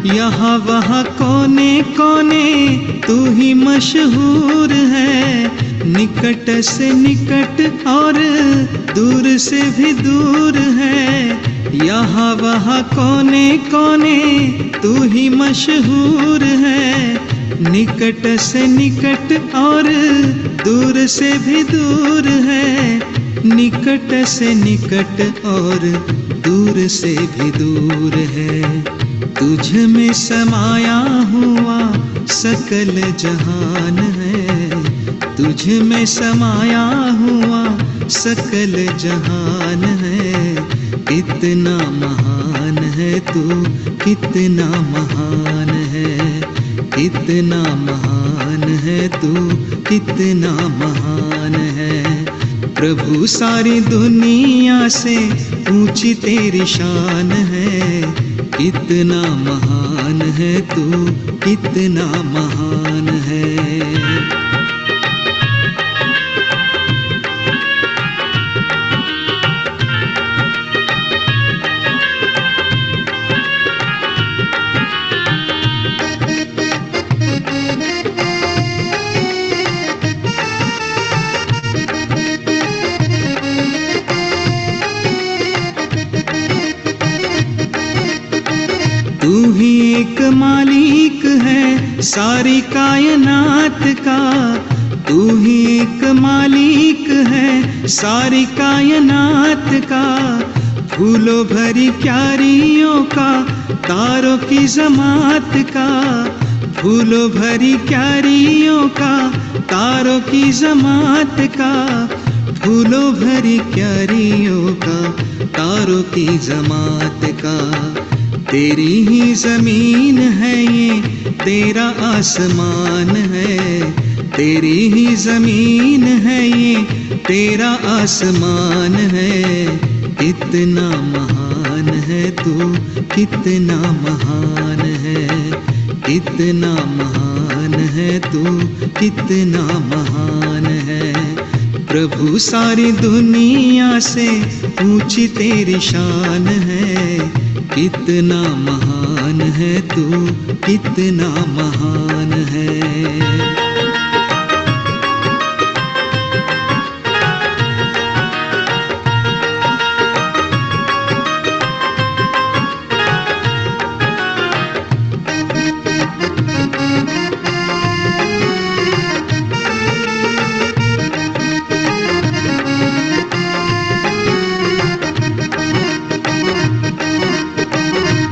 यहाँ वहाँ कोने कोने तू ही मशहूर है। निकट से निकट और दूर से भी दूर है। यहाँ वहाँ कोने कोने तू ही मशहूर है। निकट से निकट और दूर से भी दूर है। निकट से निकट और दूर से भी दूर है। तुझ में समाया हुआ सकल जहान है। तुझ में समाया हुआ सकल जहान है। कितना महान है तू, कितना महान है। कितना महान है तू, कितना महान है। प्रभु सारी दुनिया से ऊंची तेरी शान है। कितना महान है तू, कितना महान है। तू ही एक मालिक है सारी कायनात का। तू ही एक मालिक है सारी कायनात का। फूलों भरी क्यारियों का, तारों की जमात का। फूलों भरी क्यारियों का, तारों की जमात का। फूलों भरी क्यारियों का, तारों की जमात का। तेरी ही जमीन है ये, तेरा आसमान है। तेरी ही जमीन है ये, तेरा आसमान है। कितना महान है तू, कितना महान है। कितना महान है तू, कितना महान है। प्रभु सारी दुनिया से ऊंची तेरी शान है। कितना महान है तू, कितना महान है।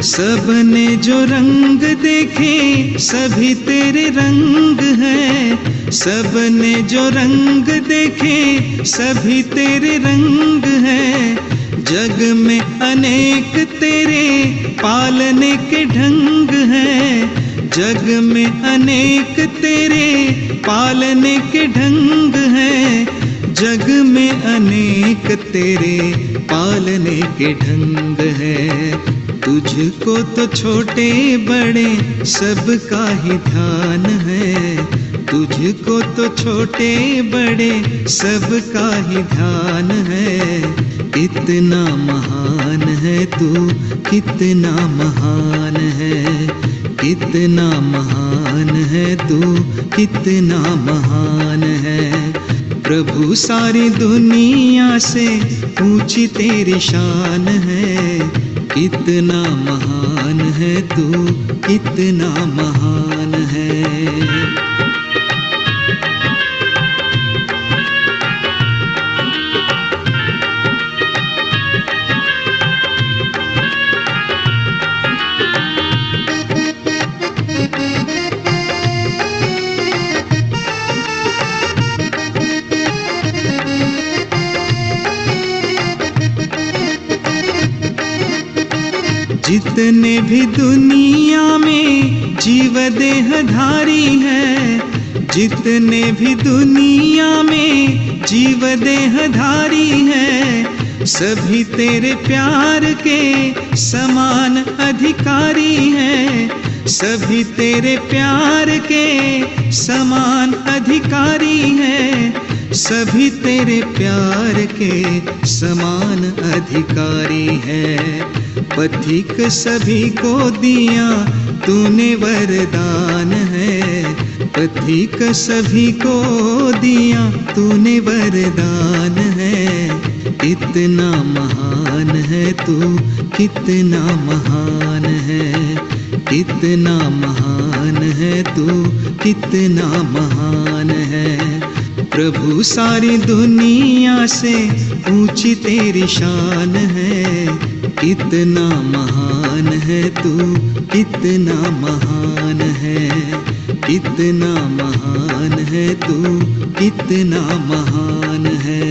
सबने जो रंग देखे सभी तेरे रंग हैं। सबने जो रंग देखे सभी तेरे रंग हैं। जग में अनेक तेरे पालने के ढंग हैं। जग में अनेक तेरे पालने के ढंग हैं। जग में अनेक तेरे पालने के ढंग हैं। तुझको तो छोटे बड़े सबका ही ध्यान है। तुझको तो छोटे बड़े सबका ही ध्यान है। कितना महान है तू, कितना महान है। कितना महान है तू, कितना महान है। प्रभु सारी दुनिया से ऊंची तेरी शान है। कितना महान है तू, कितना महान है। जितने भी दुनिया में जीव देहधारी हैं। जितने भी दुनिया में जीव देहधारी हैं। सभी तेरे प्यार के समान अधिकारी हैं। सभी तेरे प्यार के समान अधिकारी हैं। सभी तेरे प्यार के समान अधिकारी हैं। पथिक सभी को दिया तूने वरदान है, पथिक सभी को दिया तूने वरदान है। इतना महान है तू, कितना महान है, कितना महान है तू, कितना महान है। प्रभु सारी दुनिया से ऊंची तेरी शान है। कितना महान है तू, कितना महान है, कितना महान है तू, कितना महान है।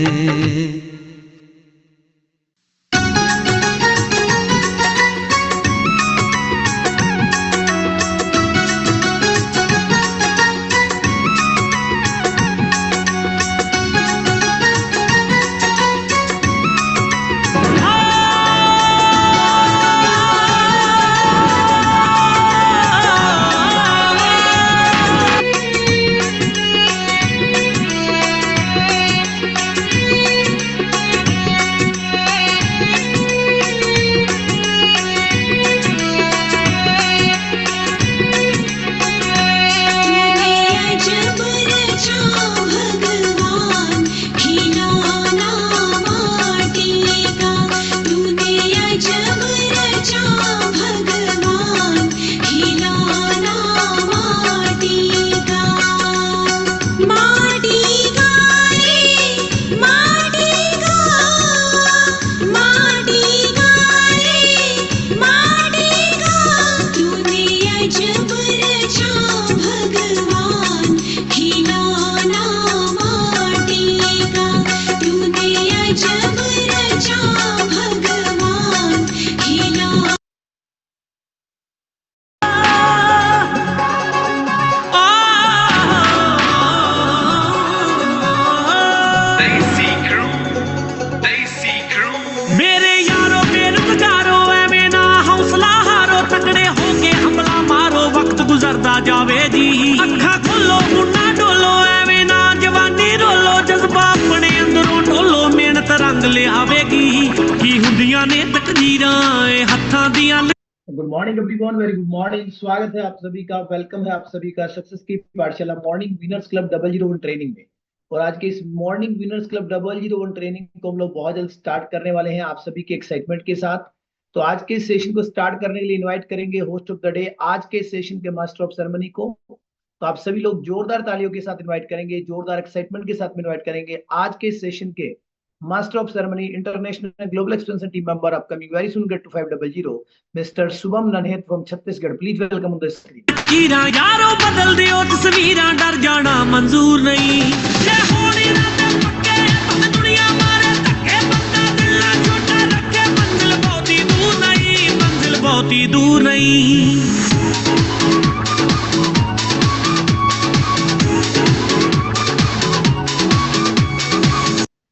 Good morning everyone, very good morning. स्वागत है आप सभी का, वेलकम है आप सभी का सक्सेस की पाठशाला मॉर्निंग विनर्स क्लब 001 ट्रेनिंग में। और आज के इस मॉर्निंग विनर्स क्लब 001 ट्रेनिंग को हम लोग बहुत जल्द स्टार्ट करने वाले हैं आप सभी के एक्साइटमेंट के साथ। तो आज के सेशन को स्टार्ट करने के लिए इन्वाइट करेंगे होस्ट ऑफ द डे, आज के सेशन के मास्टर ऑफ सेरेमनी को। तो आप सभी लोग जोरदार तालियों के साथ इन्वाइट करेंगे, जोरदार एक्साइटमेंट के साथ इन्वाइट करेंगे आज के सेशन के master of ceremony, international global expansion team member, upcoming very soon get to 500, mister Shubham Nanhet from Chhattisgarh. Please welcome on the screen. कीरा यारो बदल दियो तस्वीरां, डर जाना मंजूर नहीं। ये होनी रात पक्के पग दुनिया मारे धक्के, बंदा दिल ना छोटा रखे। मंजिल बहुत ही दूर नहीं, मंजिल बहुत ही दूर नहीं।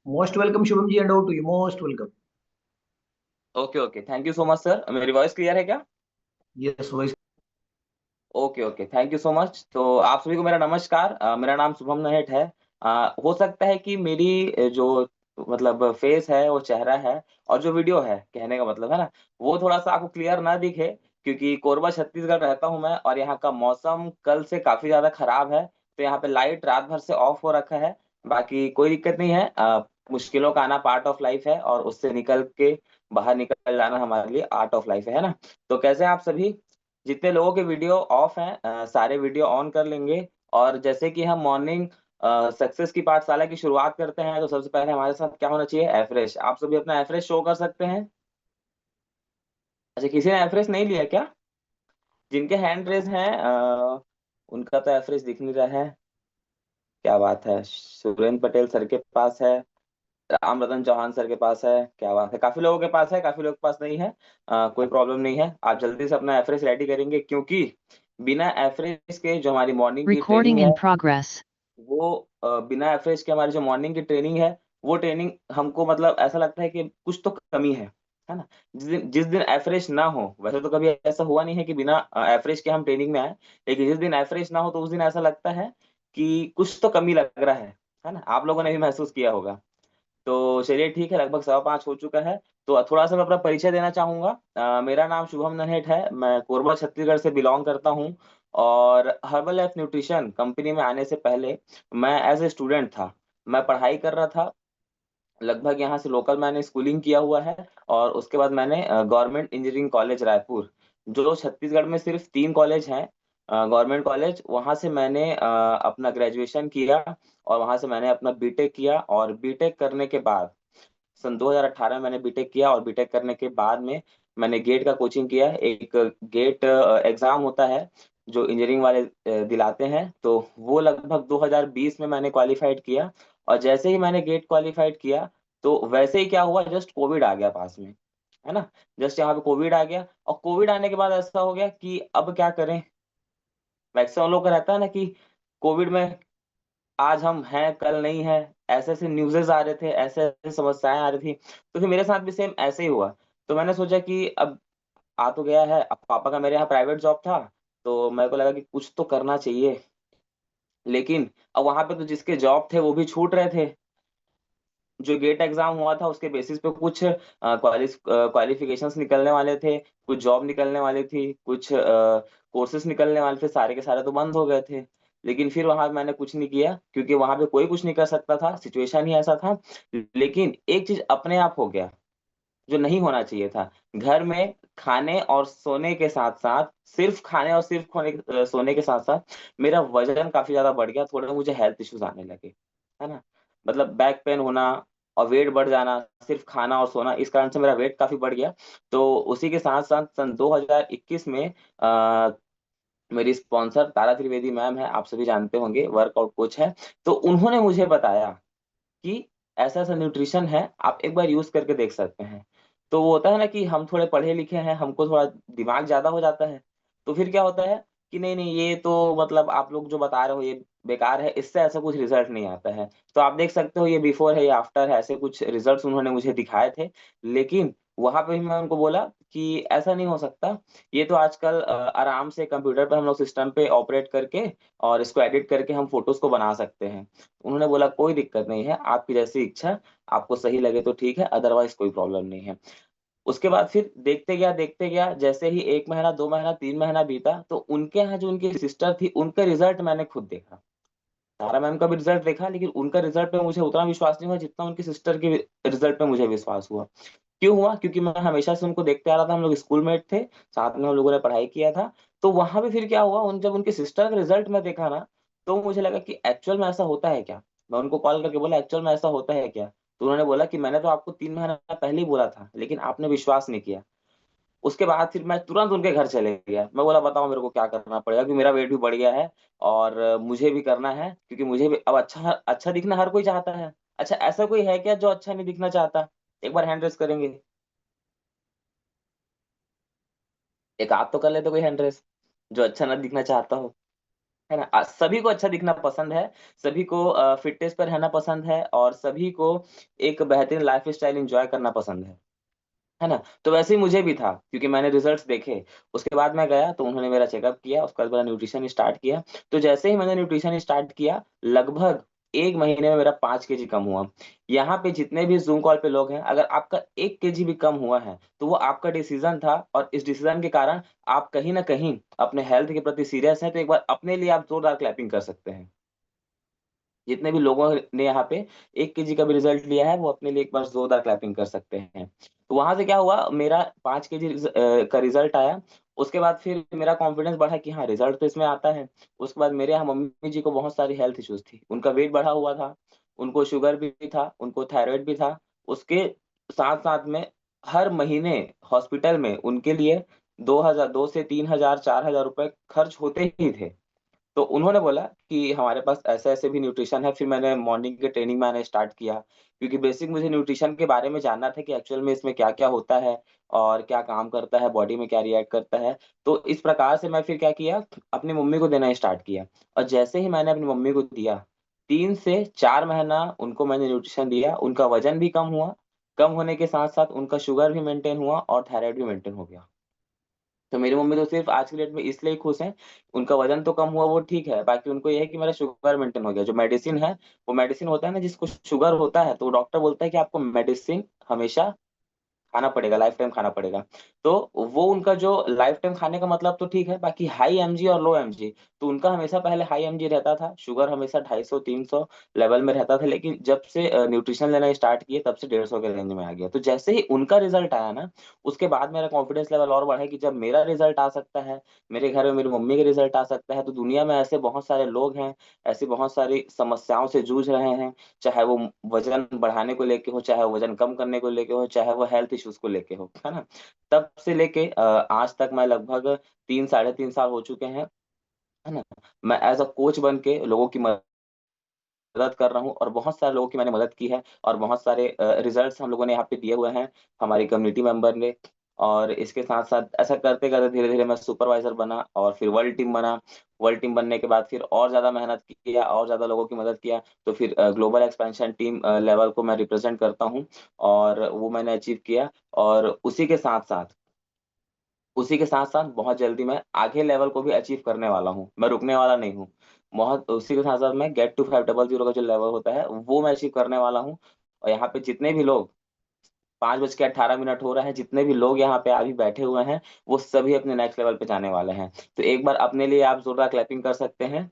Most welcome Shubham ji, and over to you. Most welcome. Okay, thank you so much sir. मेरी वॉइस क्लियर है क्या? Yes, voice. Okay, thank you so much. तो आप सभी को मेरा नमस्कार। मेरा नाम शुभम नहेट है। हो सकता है कि मेरी जो मतलब फेस है, वो चेहरा है, और जो वीडियो है, कहने का मतलब है ना, वो थोड़ा सा आपको क्लियर ना दिखे, क्योंकि कोरबा छत्तीसगढ़ रहता हूँ मैं, और यहाँ का मौसम कल से काफी ज्यादा खराब है। तो यहाँ पे लाइट रात भर से ऑफ हो रखा है। बाकी कोई दिक्कत नहीं है। मुश्किलों का आना पार्ट ऑफ लाइफ है, और उससे निकल के बाहर निकल जाना हमारे लिए आर्ट ऑफ लाइफ है ना। तो कैसे हैं आप सभी? जितने लोगों के वीडियो ऑफ हैं, सारे वीडियो ऑन कर लेंगे। और जैसे कि हम मॉर्निंग सक्सेस की पाठशाला की शुरुआत करते हैं, तो सबसे पहले हमारे साथ क्या होना चाहिए? एफ्रेश। आप सभी अपना एफ्रेश शो कर सकते हैं? अच्छा, किसी ने एफ्रेश नहीं लिया क्या? जिनके हैंड रेज हैं उनका तो एफ्रेश दिख नहीं रहा है। क्या बात है। सुरेंद्र पटेल सर के पास है, राम रतन चौहान सर के पास है। क्या बात है, काफी लोगों के पास है, काफी लोगों के पास नहीं है। कोई प्रॉब्लम नहीं है। आप जल्दी से अपना एफरेज रेडी करेंगे, क्योंकि बिना एफरेज के जो हमारी मॉर्निंग की ट्रेनिंग है, वो बिना एफरेज के हमारी जो मॉर्निंग की ट्रेनिंग है, वो ट्रेनिंग हमको मतलब ऐसा लगता है कि कुछ तो कमी है ना। जिस दिन एफरेज ना हो, वैसे तो कभी ऐसा हुआ नहीं है कि बिना एफरेज के हम ट्रेनिंग में आए, लेकिन जिस दिन एफरेज ना हो तो उस दिन ऐसा लगता है कि कुछ तो कमी लग रहा है ना। आप लोगों ने भी महसूस किया होगा। तो चलिए ठीक है, लगभग 5:15 हो चुका है। तो थोड़ा सा मैं अपना परिचय देना चाहूंगा। मेरा नाम शुभम नन्हेट है, मैं कोरबा छत्तीसगढ़ से बिलोंग करता हूँ। और हर्बल लाइफ न्यूट्रिशन कंपनी में आने से पहले मैं एज ए स्टूडेंट था, मैं पढ़ाई कर रहा था। लगभग यहाँ से लोकल मैंने स्कूलिंग किया हुआ है। और उसके बाद मैंने गवर्नमेंट इंजीनियरिंग कॉलेज रायपुर, जो छत्तीसगढ़ में सिर्फ 3 कॉलेज हैं गवर्नमेंट कॉलेज, वहाँ से मैंने अपना ग्रेजुएशन किया। और वहाँ से मैंने अपना बीटेक किया। और बीटेक करने के बाद सन 2018 में मैंने बीटेक किया। और बीटेक करने के बाद में मैंने गेट का कोचिंग किया। एक गेट एग्जाम होता है जो इंजीनियरिंग वाले दिलाते हैं, तो वो लगभग 2020 में मैंने क्वालिफाइड किया। और जैसे ही मैंने गेट क्वालिफाइड किया, तो वैसे ही क्या हुआ, जस्ट कोविड आ गया पास में, है ना। जस्ट यहाँ पे कोविड आ गया, और कोविड आने के बाद ऐसा हो गया कि अब क्या करें। मैक्सिमम लोग का रहता है ना कि कोविड में आज हम हैं कल नहीं है, ऐसे ऐसे न्यूज़ेस आ रहे थे, ऐसे ऐसे समस्याएं आ रही थी। तो फिर मेरे साथ भी सेम ऐसे ही हुआ। तो मैंने सोचा कि अब आ तो गया है, अब पापा का मेरे यहाँ प्राइवेट जॉब था, तो मेरे को लगा कि कुछ तो करना चाहिए। लेकिन अब वहां पे तो जिसके जॉब थे वो भी छूट रहे थे। जो गेट एग्जाम हुआ था उसके बेसिस पे कुछ क्वालिफिकेशंस निकलने वाले थे, कुछ जॉब निकलने वाली थी, कुछ कोर्सेज निकलने वाले थे, सारे के सारे तो बंद हो गए थे। लेकिन फिर वहां मैंने कुछ नहीं किया, क्योंकि वहां पे कोई कुछ नहीं कर सकता था, सिचुएशन ही ऐसा था। लेकिन एक चीज अपने आप हो गया जो नहीं होना चाहिए था। घर में खाने और सोने के साथ साथ, सिर्फ खाने और सिर्फ सोने के साथ साथ मेरा वजन काफी ज्यादा बढ़ गया, थोड़े मुझे हेल्थ इश्यूज आने लगे, है ना। मतलब बैक पेन होना और वेट बढ़ जाना, सिर्फ खाना और सोना, इस कारण से मेरा वेट काफी बढ़ गया। तो उसी के साथ साथ सन 2021 में आ, मेरी स्पॉन्सर तारा त्रिवेदी मैम है, आप सभी जानते होंगे, वर्कआउट कोच है। तो उन्होंने मुझे बताया कि ऐसा ऐसा न्यूट्रिशन है, आप एक बार यूज करके देख सकते हैं। तो वो होता है ना कि हम थोड़े पढ़े लिखे हैं, हमको थोड़ा दिमाग ज्यादा हो जाता है। तो फिर क्या होता है कि नहीं नहीं, ये तो मतलब आप लोग जो बता रहे हो ये बेकार है, इससे ऐसा कुछ रिजल्ट नहीं आता है। तो आप देख सकते हो ये बिफोर है, ये आफ्टर है, ऐसे कुछ रिजल्ट्स उन्होंने मुझे दिखाए थे। लेकिन वहां पे भी मैं उनको बोला कि ऐसा नहीं हो सकता। ये तो आजकल आराम से कंप्यूटर पे हम लोग सिस्टम पे ऑपरेट करके और इसको एडिट करके हम फोटोज को बना सकते हैं। उन्होंने बोला कोई दिक्कत नहीं है, आपकी जैसी इच्छा, आपको सही लगे तो ठीक है, अदरवाइज कोई प्रॉब्लम नहीं है। उसके बाद फिर देखते गया, जैसे ही 1 महीना 2 महीना 3 महीना बीता, तो उनके यहाँ जो उनकी सिस्टर थी उनका रिजल्ट मैंने खुद देखा। तारा मैम का भी रिजल्ट देखा, लेकिन उनका रिजल्ट पे मुझे उतना विश्वास नहीं हुआ जितना उनकी सिस्टर के रिजल्ट पे मुझे विश्वास हुआ। क्यों हुआ? क्योंकि मैं हमेशा से उनको देखते आ रहा था, हम लोग स्कूलमेट थे, साथ में हम लोगों ने पढ़ाई किया था। तो वहां पे फिर क्या हुआ, उन जब उनकी सिस्टर का रिजल्ट मैं देखा ना, तो मुझे लगा कि एक्चुअल में ऐसा होता है क्या। मैं उनको कॉल करके बोला एक्चुअल में ऐसा होता है क्या। तो उन्होंने बोला कि मैंने तो आपको 3 महीना पहले ही बोला था, लेकिन आपने विश्वास नहीं किया। उसके बाद फिर मैं तुरंत उनके घर चले गया। मैं बोला बताओ मेरे को क्या करना पड़ेगा, क्योंकि मेरा वेट भी बढ़ गया है और मुझे भी करना है, क्योंकि मुझे भी अब अच्छा अच्छा दिखना हर कोई चाहता है। अच्छा, ऐसा कोई है क्या जो अच्छा नहीं दिखना चाहता? एक बार हैंड रेस करेंगे, एक आप तो कर लेते कोई हैंड रेस जो अच्छा ना दिखना चाहता हो, है ना। सभी को अच्छा दिखना पसंद है, सभी को फिटनेस पर रहना पसंद है, और सभी को एक बेहतरीन लाइफ स्टाइल एंजॉय करना पसंद है ना। तो वैसे ही मुझे भी था, क्योंकि मैंने रिजल्ट्स देखे। उसके बाद मैं गया तो उन्होंने मेरा चेकअप किया, उसके बाद मेरा न्यूट्रिशन स्टार्ट किया। तो जैसे ही मैंने न्यूट्रिशन स्टार्ट किया, लगभग 1 महीने में मेरा 5 kg कम हुआ। यहाँ पे जितने भी जूम कॉल पे लोग हैं, अगर आपका 1 kg भी कम हुआ है तो वो आपका डिसीजन था, और इस डिसीजन के कारण आप कहीं ना कहीं अपने हेल्थ के प्रति सीरियस हैं, तो एक बार अपने लिए आप जोरदार क्लैपिंग कर सकते हैं। जितने भी लोगों ने यहाँ पे 1 kg का भी रिजल्ट लिया है, वो अपने लिए एक बार जोरदार क्लैपिंग कर सकते हैं। तो वहां से क्या हुआ, मेरा 5 kg का रिजल्ट आया। उसके बाद फिर मेरा कॉन्फिडेंस बढ़ा कि हाँ रिजल्ट तो इसमें आता है। उसके बाद मेरे यहाँ मम्मी जी को बहुत सारी हेल्थ इश्यूज थी, उनका वेट बढ़ा हुआ था, उनको शुगर भी था, उनको थायराइड भी था। उसके साथ साथ में हर महीने हॉस्पिटल में उनके लिए 2,000, 2 से 3,000 4,000 रुपए खर्च होते ही थे। तो उन्होंने बोला कि हमारे पास ऐसे ऐसे भी न्यूट्रिशन है। फिर मैंने मॉर्निंग के ट्रेनिंग मैंने स्टार्ट किया, क्योंकि बेसिक मुझे न्यूट्रिशन के बारे में जानना था कि एक्चुअल में इसमें क्या क्या होता है और क्या काम करता है, बॉडी में क्या रिएक्ट करता है। तो इस प्रकार से मैं फिर क्या किया, अपनी मम्मी को देना स्टार्ट किया। और जैसे ही मैंने अपनी मम्मी को दिया, 3 से 4 महीना उनको मैंने न्यूट्रिशन दिया, उनका वजन भी कम हुआ, कम होने के साथ साथ उनका शुगर भी मेंटेन हुआ और थायराइड भी मेंटेन हो गया। तो मेरी मम्मी तो सिर्फ आज की डेट में इसलिए खुश हैं, उनका वजन तो कम हुआ वो ठीक है, बाकी उनको ये है कि मेरा शुगर मेंटेन हो गया। जो मेडिसिन है, वो मेडिसिन होता है ना, जिसको शुगर होता है तो डॉक्टर बोलता है कि आपको मेडिसिन हमेशा खाना पड़ेगा, लाइफ टाइम खाना पड़ेगा। तो वो उनका जो लाइफ टाइम खाने का मतलब तो ठीक है, बाकी हाई एमजी और लो एमजी, तो उनका हमेशा पहले हाई एमजी रहता था, शुगर हमेशा 250-300 लेवल में रहता था, लेकिन जब से न्यूट्रिशन लेना स्टार्ट किए तब से 150 के रेंज में आ गया। तो जैसे ही उनका रिजल्ट आया ना, उसके बाद मेरा कॉन्फिडेंस लेवल और बढ़ा कि जब मेरा रिजल्ट आ सकता है, मेरे घर में मेरी मम्मी का रिजल्ट आ सकता है, तो दुनिया में ऐसे बहुत सारे लोग हैं, ऐसी बहुत सारी समस्याओं से जूझ रहे हैं, चाहे वो वजन बढ़ाने को लेके हो, चाहे वो वजन कम करने को लेके हो, चाहे वो हेल्थ इश्यूज को लेके हो, है ना। तब से लेके आज तक मैं लगभग 3 साढ़े 3 साल हो चुके हैं, है ना। मैं एज अ कोच बन के लोगों की मदद कर रहा हूँ, और बहुत सारे लोगों की मैंने मदद की है, और बहुत सारे रिजल्ट्स हम लोगों ने यहाँ पे दिए हुए हैं, हमारी कम्युनिटी मेंबर ने। और इसके साथ साथ ऐसा करते करते धीरे धीरे मैं सुपरवाइजर बना, और फिर वर्ल्ड टीम बना। वर्ल्ड टीम बनने के बाद फिर और ज्यादा मेहनत किया, और ज्यादा लोगों की मदद किया, तो फिर ग्लोबल एक्सपेंशन टीम लेवल को मैं रिप्रेजेंट करता हूँ, और वो मैंने अचीव किया। और उसी के साथ साथ बहुत जल्दी मैं आगे लेवल को भी अचीव करने वाला हूँ, मैं रुकने वाला नहीं हूँ। बहुत उसी के साथ साथ मैं गेट टू 500 का जो लेवल होता है वो मैं अचीव करने वाला हूँ। और यहाँ पे जितने भी लोग, 5:18 हो रहा है, जितने भी लोग यहाँ पे अभी बैठे हुए हैं, वो सभी अपने नेक्स्ट लेवल पे जाने वाले हैं। तो एक बार अपने लिए आप जोरदार क्लैपिंग कर सकते हैं।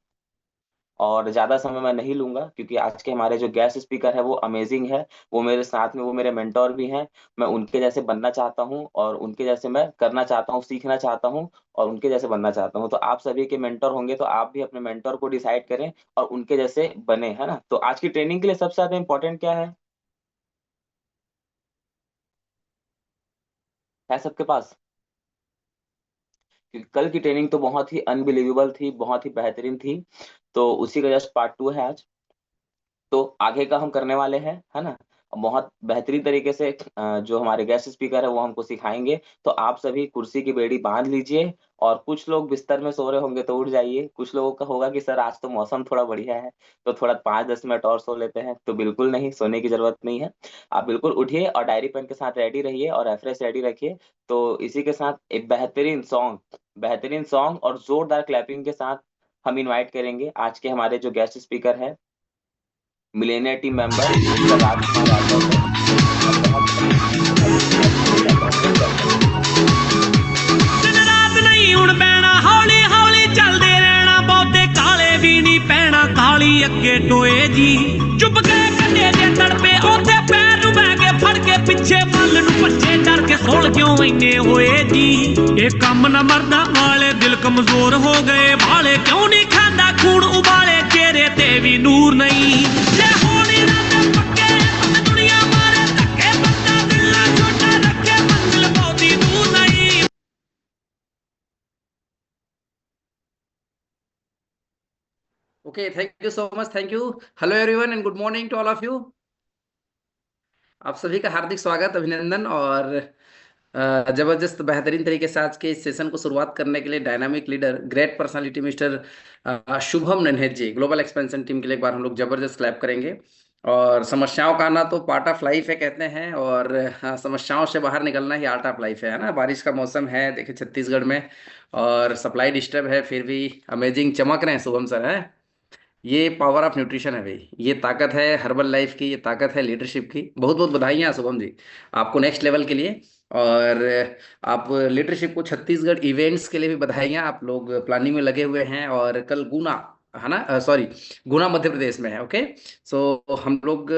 और ज्यादा समय मैं नहीं लूंगा, क्योंकि आज के हमारे जो गेस्ट स्पीकर है वो अमेजिंग है, वो मेरे साथ में, वो मेरे मेंटोर भी हैं। मैं उनके जैसे बनना चाहता हूँ, और उनके जैसे मैं करना चाहता हूँ, सीखना चाहता हूँ, और उनके जैसे बनना चाहता हूँ। तो आप सभी के मेंटोर होंगे, तो आप भी अपने मेंटोर को डिसाइड करें और उनके जैसे बने, है ना। तो आज की ट्रेनिंग के लिए सबसे ज्यादा इंपॉर्टेंट क्या है सबके पास? क्योंकि कल की ट्रेनिंग तो बहुत ही अनबिलीवेबल थी, बहुत ही बेहतरीन थी। तो उसी का जस्ट पार्ट 2 है आज। तो आगे का हम करने वाले हैं, है ना। बहुत बेहतरीन तरीके से जो हमारे गेस्ट स्पीकर है वो हमको सिखाएंगे। तो आप सभी कुर्सी की बेड़ी बांध लीजिए, और कुछ लोग बिस्तर में सो रहे होंगे तो उठ जाइए। कुछ लोगों का होगा कि सर आज तो मौसम थोड़ा बढ़िया है, तो थोड़ा 5-10 मिनट और सो लेते हैं। तो बिल्कुल नहीं, सोने की जरूरत नहीं है। आप बिल्कुल उठिए और डायरी पेन के साथ रेडी रहिए, और रेफरेंस रेडी रखिए। तो इसी के साथ एक बेहतरीन सॉन्ग और जोरदार क्लैपिंग के साथ हम इनवाइट करेंगे आज के हमारे जो गेस्ट स्पीकर है, Millionaire team member mister Rajkumar Yadav sir. मैं बहुत बहुत वेलकम करता हूँ, वेलकम। दिन रात नहीं ਹੁਣ ਪੈਣਾ ਹੌਲੀ ਹੌਲੀ ਚੱਲਦੇ ਰਹਿਣਾ ਬਹੁਤੇ ਕਾਲੇ ਵੀ ਨਹੀਂ ਪੈਣਾ ਕਾਲੀ ਅੱਗੇ ਟੋਏ ਜੀ ਚੁੱਪ ਕੇ ਕੰਡੇ ਦੇ ਤੜਪੇ ਉੱਥੇ ਪੈਰ ਨੂੰ ਬਹਿ ਕੇ ਫੜ ਕੇ ਪਿੱਛੇ ਵੱਲ ਨੂੰ ਭੱਜੇ ਡਰ ਕੇ ਸੋਲ ਕਿਉਂ ਇੰਨੇ ਹੋਏ ਜੀ ਇਹ ਕੰਮ ਨਾ ਮਰਦਾਂ ਵਾਲੇ ਦਿਲ ਕਮਜ਼ੋਰ ਹੋ ਗਏ ਭਾਲੇ ਕਿਉਂ ਨਹੀਂ ਖਾਂਦਾ ਖੂਨ ਉਬਾਲੇ ਚਿਹਰੇ ਤੇ ਵੀ ਨੂਰ ਨਹੀਂ ਜੇ ਹੋਣੀ ਰਾਤ ਪੱਕੇ ਪੱਤ ਦੁਨੀਆ ਮਾਰੇ ਧੱਕੇ ਬੰਦਾ ਦਿਲ ਨਾ ਛੋਟਾ ਰੱਖੇ ਮੰਜ਼ਿਲ ਬਹੁਤੀ ਦੂਰ ਨਹੀਂ Okay, thank you so much. Thank you. Hello everyone and good morning to all of you. आप सभी का हार्दिक स्वागत, अभिनंदन। और जबरदस्त बेहतरीन तरीके से आज के इस सेशन को शुरुआत करने के लिए dynamic leader, great personality mister Shubham Nanher ji, global expansion team के लिए एक बार हम लोग जबरदस्त क्लैप करेंगे। और समस्याओं का आना तो पार्ट ऑफ लाइफ है कहते हैं, और समस्याओं से बाहर निकलना ही आर्ट ऑफ लाइफ है ना। बारिश का मौसम है देखिए छत्तीसगढ़ में, और सप्लाई डिस्टर्ब है, फिर भी अमेजिंग चमक रहे हैं शुभम सर है। ये पावर ऑफ न्यूट्रिशन है भाई, ये ताकत है हर्बल लाइफ की, ये ताकत है लीडरशिप की। बहुत बहुत बधाइयाँ शुभम जी आपको नेक्स्ट लेवल के लिए। और आप लीडरशिप को छत्तीसगढ़ इवेंट्स के लिए भी बधाइयाँ, आप लोग प्लानिंग में लगे हुए हैं। और कल गुना है ना, सॉरी गुना मध्य प्रदेश में है। ओके, सो हम लोग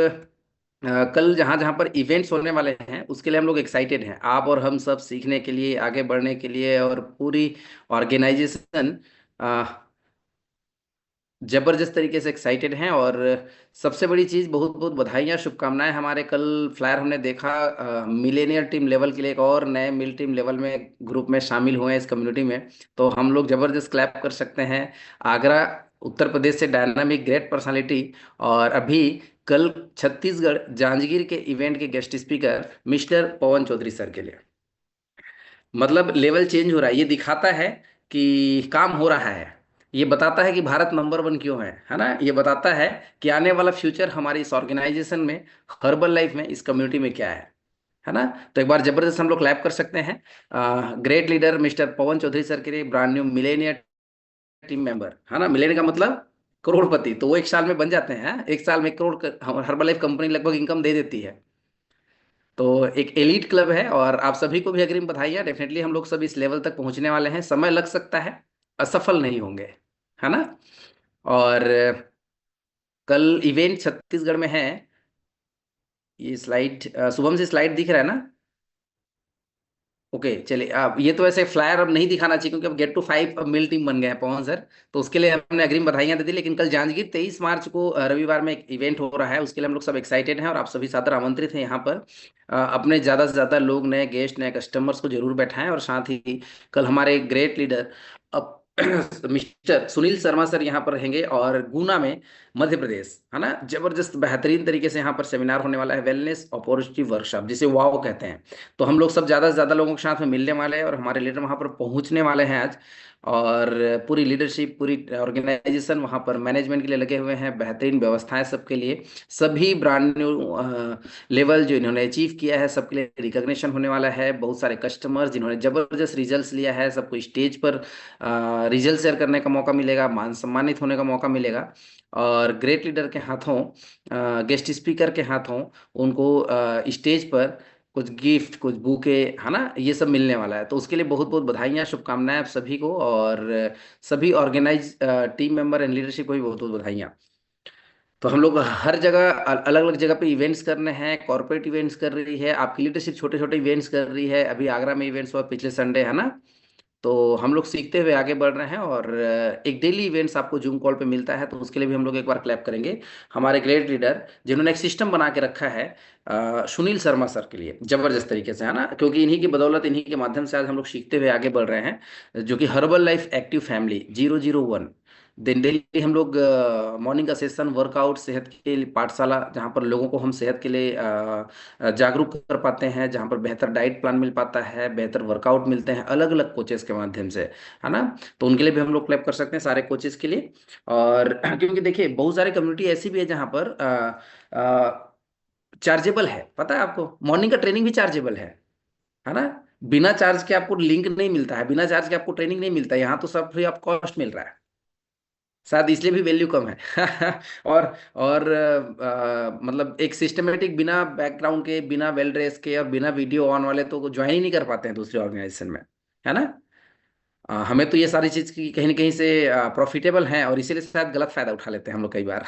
कल जहाँ जहाँ पर इवेंट्स होने वाले हैं उसके लिए हम लोग एक्साइटेड हैं, आप और हम सब सीखने के लिए, आगे बढ़ने के लिए। और पूरी ऑर्गेनाइजेशन जबरदस्त तरीके से एक्साइटेड हैं। और सबसे बड़ी चीज़, बहुत बहुत बधाइयाँ, शुभकामनाएं। हमारे कल फ्लायर हमने देखा, मिलेनियर टीम लेवल के लिए एक और नए मिल टीम लेवल में ग्रुप में शामिल हुए हैं इस कम्युनिटी में, तो हम लोग जबरदस्त क्लैप कर सकते हैं। आगरा उत्तर प्रदेश से डायनामिक ग्रेट पर्सनालिटी। और अभी कल छत्तीसगढ़ जांजगीर के इवेंट के गेस्ट स्पीकर मिस्टर पवन चौधरी सर के लिए। मतलब लेवल चेंज हो रहा है, ये दिखाता है कि काम हो रहा है। ये बताता है कि भारत नंबर 1 क्यों है ना। ये बताता है कि आने वाला फ्यूचर हमारी इस ऑर्गेनाइजेशन में, हर्बल लाइफ में, इस कम्युनिटी में क्या है है ना। तो एक बार जबरदस्त हम लोग क्लैप कर सकते हैं ग्रेट लीडर मिस्टर पवन चौधरी सर के लिए, brand new Millionaire team member, है ना। मिलेनियर का मतलब करोड़पति, तो वो एक साल में बन जाते हैं, एक साल में 1 करोड़ हर्बलाइफ कंपनी लगभग इनकम दे देती है। तो एक एलीट क्लब है और आप सभी को भी अग्रिम बधाइयाँ। डेफिनेटली हम लोग सब इस लेवल तक पहुंचने वाले हैं, समय लग सकता है, असफल नहीं होंगे, है ना। और कल इवेंट छत्तीसगढ़ में है। ये स्लाइड शुभम से स्लाइड दिख रहा है ना। ओके चलिए, अब ये तो ऐसे फ्लायर अब नहीं दिखाना चाहिए क्योंकि अब गेट टू 5 अब मिल टीम बन गए हैं पवन सर, तो उसके लिए हमने अग्रिम बधाइयां दे दी। लेकिन कल जांजगीर 23 मार्च को रविवार में एक इवेंट हो रहा है, उसके लिए हम लोग सब एक्साइटेड हैं और आप सभी सादर आमंत्रित हैं यहाँ पर। अपने ज़्यादा से ज़्यादा लोग, नए गेस्ट, नए कस्टमर्स को जरूर बैठाएं। और साथ ही कल हमारे ग्रेट लीडर अब मिस्टर सुनील शर्मा सर यहाँ पर रहेंगे और गुना में मध्य प्रदेश, है ना, जबरदस्त बेहतरीन तरीके से यहाँ पर सेमिनार होने वाला है, वेलनेस अपॉर्चुनिटी वर्कशॉप जिसे वाओ कहते हैं। तो हम लोग सब ज़्यादा से ज़्यादा लोगों के साथ में मिलने वाले हैं और हमारे लीडर वहाँ पर पहुँचने वाले हैं आज। और पूरी लीडरशिप, पूरी ऑर्गेनाइजेशन वहाँ पर मैनेजमेंट के लिए लगे हुए हैं, बेहतरीन व्यवस्थाएं सबके लिए। सभी ब्रांड न्यू लेवल जो इन्होंने अचीव किया है सबके लिए रिकॉग्निशन होने वाला है। बहुत सारे कस्टमर्स जिन्होंने जबरदस्त रिजल्ट्स लिया है, सबको स्टेज पर रिजल्ट शेयर करने का मौका मिलेगा, मान सम्मानित होने का मौका मिलेगा। और ग्रेट लीडर के हाथों, गेस्ट स्पीकर के हाथों उनको स्टेज पर कुछ गिफ्ट, कुछ बुके, है ना, ये सब मिलने वाला है। तो उसके लिए बहुत बहुत बधाइयाँ, शुभकामनाएं आप सभी को, और सभी organise team member and leadership को भी बहुत बहुत बधाइयाँ। तो हम लोग हर जगह अलग अलग जगह पे इवेंट्स कर रहे हैं, कॉर्पोरेट इवेंट्स कर रही है, आपकी लीडरशिप छोटे छोटे इवेंट्स कर रही है। अभी आगरा में इवेंट्स हुआ पिछले संडे, है ना। तो हम लोग सीखते हुए आगे बढ़ रहे हैं और एक डेली इवेंट्स आपको जूम कॉल पे मिलता है, तो उसके लिए भी हम लोग एक बार क्लैप करेंगे हमारे ग्रेट लीडर जिन्होंने एक सिस्टम बना के रखा है सुनील शर्मा सर के लिए, जबरदस्त तरीके से, है ना। क्योंकि इन्हीं की बदौलत, इन्हीं के माध्यम से आज हम लोग सीखते हुए आगे बढ़ रहे हैं, जो कि हर्बल लाइफ एक्टिव फैमिली 001 दिन डेली हम लोग मॉर्निंग का सेशन, वर्कआउट, सेहत के लिए पाठशाला, जहाँ पर लोगों को हम सेहत के लिए जागरूक कर पाते हैं, जहाँ पर बेहतर डाइट प्लान मिल पाता है, बेहतर वर्कआउट मिलते हैं अलग अलग कोचेस के माध्यम से, है ना। तो उनके लिए भी हम लोग क्लैप कर सकते हैं, सारे कोचेस के लिए। और क्योंकि देखिए बहुत सारी कम्युनिटी ऐसी भी है जहाँ पर चार्जेबल है, पता है आपको, मॉर्निंग का ट्रेनिंग भी चार्जेबल है ना। बिना चार्ज के आपको लिंक नहीं मिलता है, बिना चार्ज के आपको ट्रेनिंग नहीं मिलता है, यहाँ तो सब फ्री ऑफ कॉस्ट मिल रहा है, शायद इसलिए भी वैल्यू कम है। और मतलब एक सिस्टमेटिक, बिना बैकग्राउंड के, बिना वेल ड्रेस के और बिना वीडियो ऑन वाले तो ज्वाइन ही नहीं कर पाते हैं दूसरे ऑर्गेनाइजेशन में, है ना। हमें तो ये सारी चीज़ की कहीं ना कहीं से प्रॉफिटेबल हैं और इसीलिए शायद गलत फायदा उठा लेते हैं हम लोग कई बार।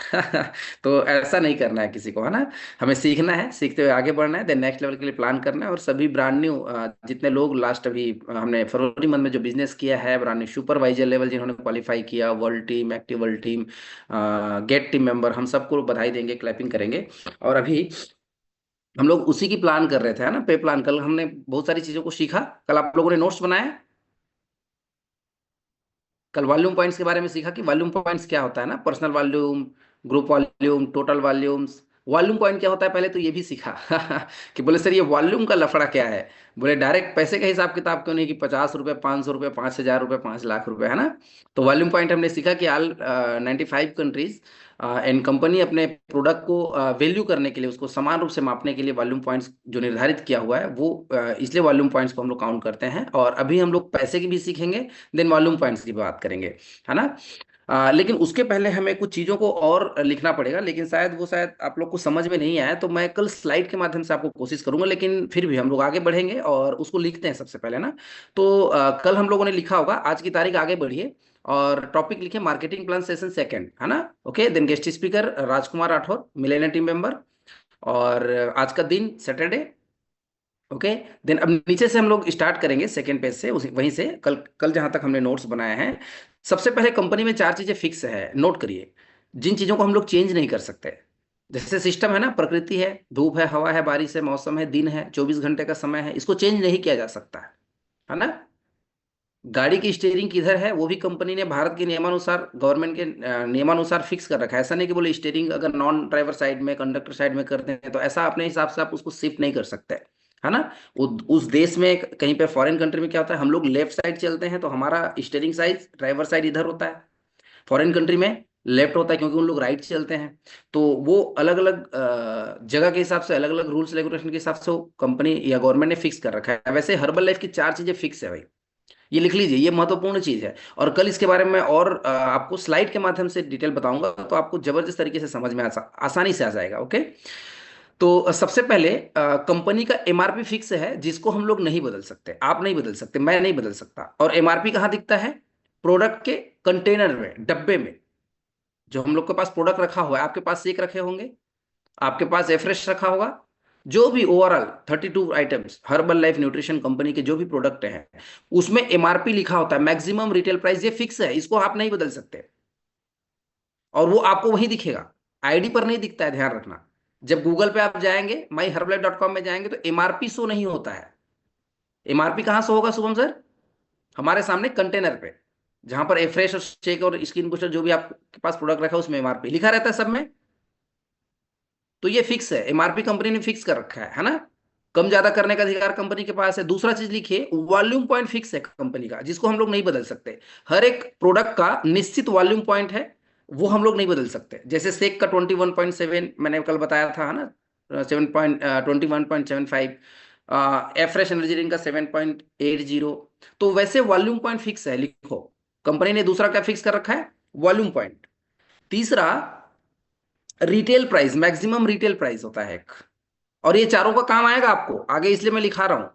तो ऐसा नहीं करना है किसी को, है ना। हमें सीखना है, सीखते हुए आगे बढ़ना है, देन नेक्स्ट लेवल के लिए प्लान करना है। और सभी ब्रांड न्यू जितने लोग लास्ट अभी हमने फरवरी मंथ में जो बिजनेस किया है, ब्रांड न्यू सुपरवाइजर लेवल जिन्होंने क्वालिफाई किया, world team, active world team, GET team member, हम सबको बधाई देंगे, क्लैपिंग करेंगे। और अभी हम लोग उसी की प्लान कर रहे थे, है ना, पे प्लान। कल हमने बहुत सारी चीज़ों को सीखा, कल आप लोगों ने नोट्स बनाए, कल वॉल्यूम पॉइंट्स के बारे में सीखा कि वॉल्यूम पॉइंट्स क्या होता है ना, personal volume, group volume, total volumes. Volume point क्या होता है पहले तो ये भी सीखा। कि बोले सर ये वॉल्यूम का लफड़ा क्या है, बोले डायरेक्ट पैसे का हिसाब किताब क्यों नहीं कि 50 रुपये, 500 रुपये, 5,000 रुपये, 5 लाख रुपये, है ना। तो वॉल्यूम पॉइंट हमने सीखा कि ऑल 95 कंट्रीज एंड कंपनी अपने प्रोडक्ट को वैल्यू करने के लिए, उसको समान रूप से मापने के लिए वॉल्यूम पॉइंट्स जो निर्धारित किया हुआ है वो इसलिए वॉल्यूम पॉइंट्स को हम लोग काउंट करते हैं। और अभी हम लोग पैसे की भी सीखेंगे, देन वॉल्यूम पॉइंट्स की बात करेंगे, है ना। लेकिन उसके पहले हमें कुछ चीज़ों को और लिखना पड़ेगा, लेकिन शायद आप लोग को समझ में नहीं आया, तो मैं कल स्लाइड के माध्यम से आपको कोशिश करूंगा, लेकिन फिर भी हम लोग आगे बढ़ेंगे और उसको लिखते हैं सबसे पहले ना। तो कल हम लोगों ने लिखा होगा, आज की तारीख आगे बढ़िए और टॉपिक लिखे मार्केटिंग प्लान सेशन सेकंड, है ना। ओके, देन गेस्ट स्पीकर राजकुमार राठौर, मिलेनियर टीम मेंबर, और आज का दिन सैटरडे। ओके, देन अब नीचे से हम लोग स्टार्ट करेंगे सेकेंड पेज से, वहीं से कल कल जहां तक हमने नोट्स बनाए हैं। सबसे पहले कंपनी में 4 चीजें फिक्स है, नोट करिए, जिन चीजों को हम लोग चेंज नहीं कर सकते। जैसे सिस्टम है ना, प्रकृति है, धूप है, हवा है, बारिश है, मौसम है, दिन है, 24 घंटे का समय है, इसको चेंज नहीं किया जा सकता है ना। गाड़ी की स्टीयरिंग किधर है वो भी कंपनी ने भारत के नियमानुसार, गवर्नमेंट के नियमानुसार फिक्स कर रखा है। ऐसा नहीं कि बोले स्टीयरिंग अगर नॉन ड्राइवर साइड में, कंडक्टर साइड में करते हैं तो ऐसा अपने हिसाब से आप उसको शिफ्ट नहीं कर सकते, है ना। उस देश में कहीं पे फॉरेन कंट्री में क्या होता है, हम लोग लेफ्ट साइड चलते हैं तो हमारा स्टीयरिंग साइड, ड्राइवर साइड इधर होता है। फॉरेन कंट्री में लेफ्ट होता है क्योंकि उन लोग राइट चलते हैं। तो वो अलग अलग जगह के हिसाब से, अलग अलग रूल्स रेगुलेशन के हिसाब से वो कंपनी या गवर्नमेंट ने फिक्स कर रखा है। वैसे हर्बल लाइफ की 4 चीजें फिक्स है भाई, ये लिख लीजिए, ये महत्वपूर्ण चीज है। और कल इसके बारे में और आपको स्लाइड के माध्यम से डिटेल बताऊंगा, तो आपको जबरदस्त तरीके से समझ में आसानी से आ जाएगा। ओके, तो सबसे पहले कंपनी का एमआरपी फिक्स है, जिसको हम लोग नहीं बदल सकते, आप नहीं बदल सकते, मैं नहीं बदल सकता। और एमआरपी कहाँ दिखता है? प्रोडक्ट के कंटेनर में, डब्बे में। जो हम लोग के पास प्रोडक्ट रखा हुआ है, आपके पास सेक रखे होंगे, आपके पास एफ्रेश रखा होगा, जो भी overall 32 items herbal life nutrition company के जो भी प्रोडक्ट हैं, उसमें एमआरपी लिखा होता है, मैक्सिमम रिटेल प्राइस, ये फिक्स है, इसको आप नहीं बदल सकते। और वो आपको वही दिखेगा, आईडी पर नहीं दिखता है, ध्यान रखना। जब गूगल पे आप जाएंगे, myherbalife.com में जाएंगे, तो एमआरपी शो नहीं होता है। एमआरपी कहां शो होगा शुभम सर? हमारे सामने कंटेनर पे, जहां पर एफ्रेश और शेक और स्किन बूस्टर जो भी आपके पास प्रोडक्ट रखा है, उसमें एमआरपी लिखा रहता है सब में। तो ये फिक्स है, एमआरपी कंपनी ने फिक्स कर रखा है ना। कम ज्यादा करने का अधिकार कंपनी के पास है। दूसरा चीज लिखिए, वॉल्यूम पॉइंट फिक्स है कंपनी का, जिसको हम लोग नहीं बदल सकते। हर एक प्रोडक्ट का निश्चित वॉल्यूम पॉइंट है, वो हम लोग नहीं बदल सकते। जैसे सेक का 21.7 मैंने कल बताया था, है ना, 21.75, एफ्रेश एनर्जी ड्रिंक का 7.80। तो वैसे वॉल्यूम पॉइंट फिक्स है, लिखो। कंपनी ने दूसरा क्या फिक्स कर रखा है? Volume point. तीसरा, retail price, maximum retail price होता है एक। और ये चारों का काम आएगा आपको आगे, इसलिए मैं लिखा रहा हूं।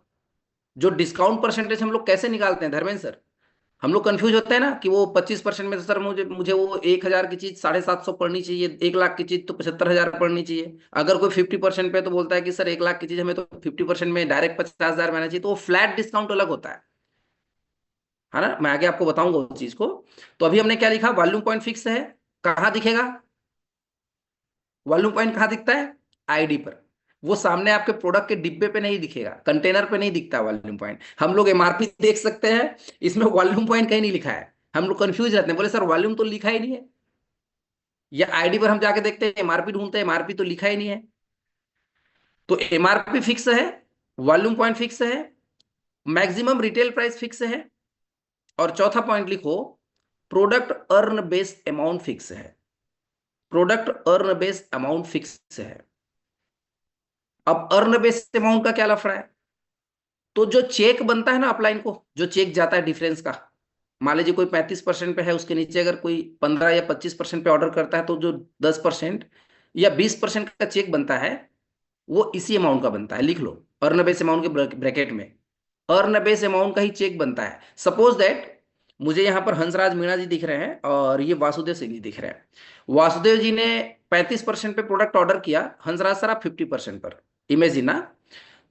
जो डिस्काउंट परसेंटेज हम लोग कैसे निकालते हैं धर्मेंद्र सर, हम लोग कंफ्यूज होते हैं ना कि वो 25% में, तो सर मुझे मुझे वो 1,000 की चीज 750 पड़नी चाहिए, 1 लाख की चीज तो 75,000 पड़नी चाहिए। अगर कोई 50% पे तो बोलता है कि सर 1 लाख की चीज हमें तो 50% में डायरेक्ट 50,000 में आना चाहिए, तो वो फ्लैट डिस्काउंट अलग होता है ना। मैं आगे आपको बताऊंगा उस चीज को। तो अभी हमने क्या लिखा? वॉल्यूम पॉइंट फिक्स है। कहां दिखेगा वॉल्यूम पॉइंट? कहां दिखता है? आईडी पर। वो सामने आपके प्रोडक्ट के डिब्बे पे नहीं दिखेगा, कंटेनर पे नहीं दिखता वॉल्यूम पॉइंट। हम लोग एमआरपी देख सकते हैं, इसमें वॉल्यूम पॉइंट कहीं नहीं लिखा है। हम लोग कंफ्यूज रहते हैं, बोले सर वॉल्यूम तो लिखा ही नहीं है। या आईडी पर हम जाके देखते हैं, एमआरपी ढूंढते हैं, एमआरपी तो लिखा ही नहीं है। तो एमआरपी फिक्स है, वॉल्यूम पॉइंट फिक्स है, मैक्सिमम रिटेल प्राइस फिक्स है, और चौथा पॉइंट लिखो, product earn base amount fix है। Product earn base amount fix है। अब अर्न बेस अमाउंट का क्या लफड़ा है? तो जो चेक बनता है ना अपलाइन को, जो चेक जाता है डिफरेंस का, मान लीजिए कोई 35% पे है, उसके नीचे अगर कोई 15 या 25% पे ऑर्डर करता है, तो जो 10% या 20% का चेक बनता है, वो इसी अमाउंट का बनता है। लिख लो, अर्न बेस अमाउंट के ब्रैकेट में अर्न बेस अमाउंट का ही चेक बनता है। सपोज दैट मुझे यहाँ पर हंसराज मीणा जी दिख रहे हैं, और ये वासुदेव सिंह जी दिख रहे हैं। वासुदेव जी ने 35% पे प्रोडक्ट ऑर्डर किया, हंसराज सर आप 50% पर, इमेजिन ना।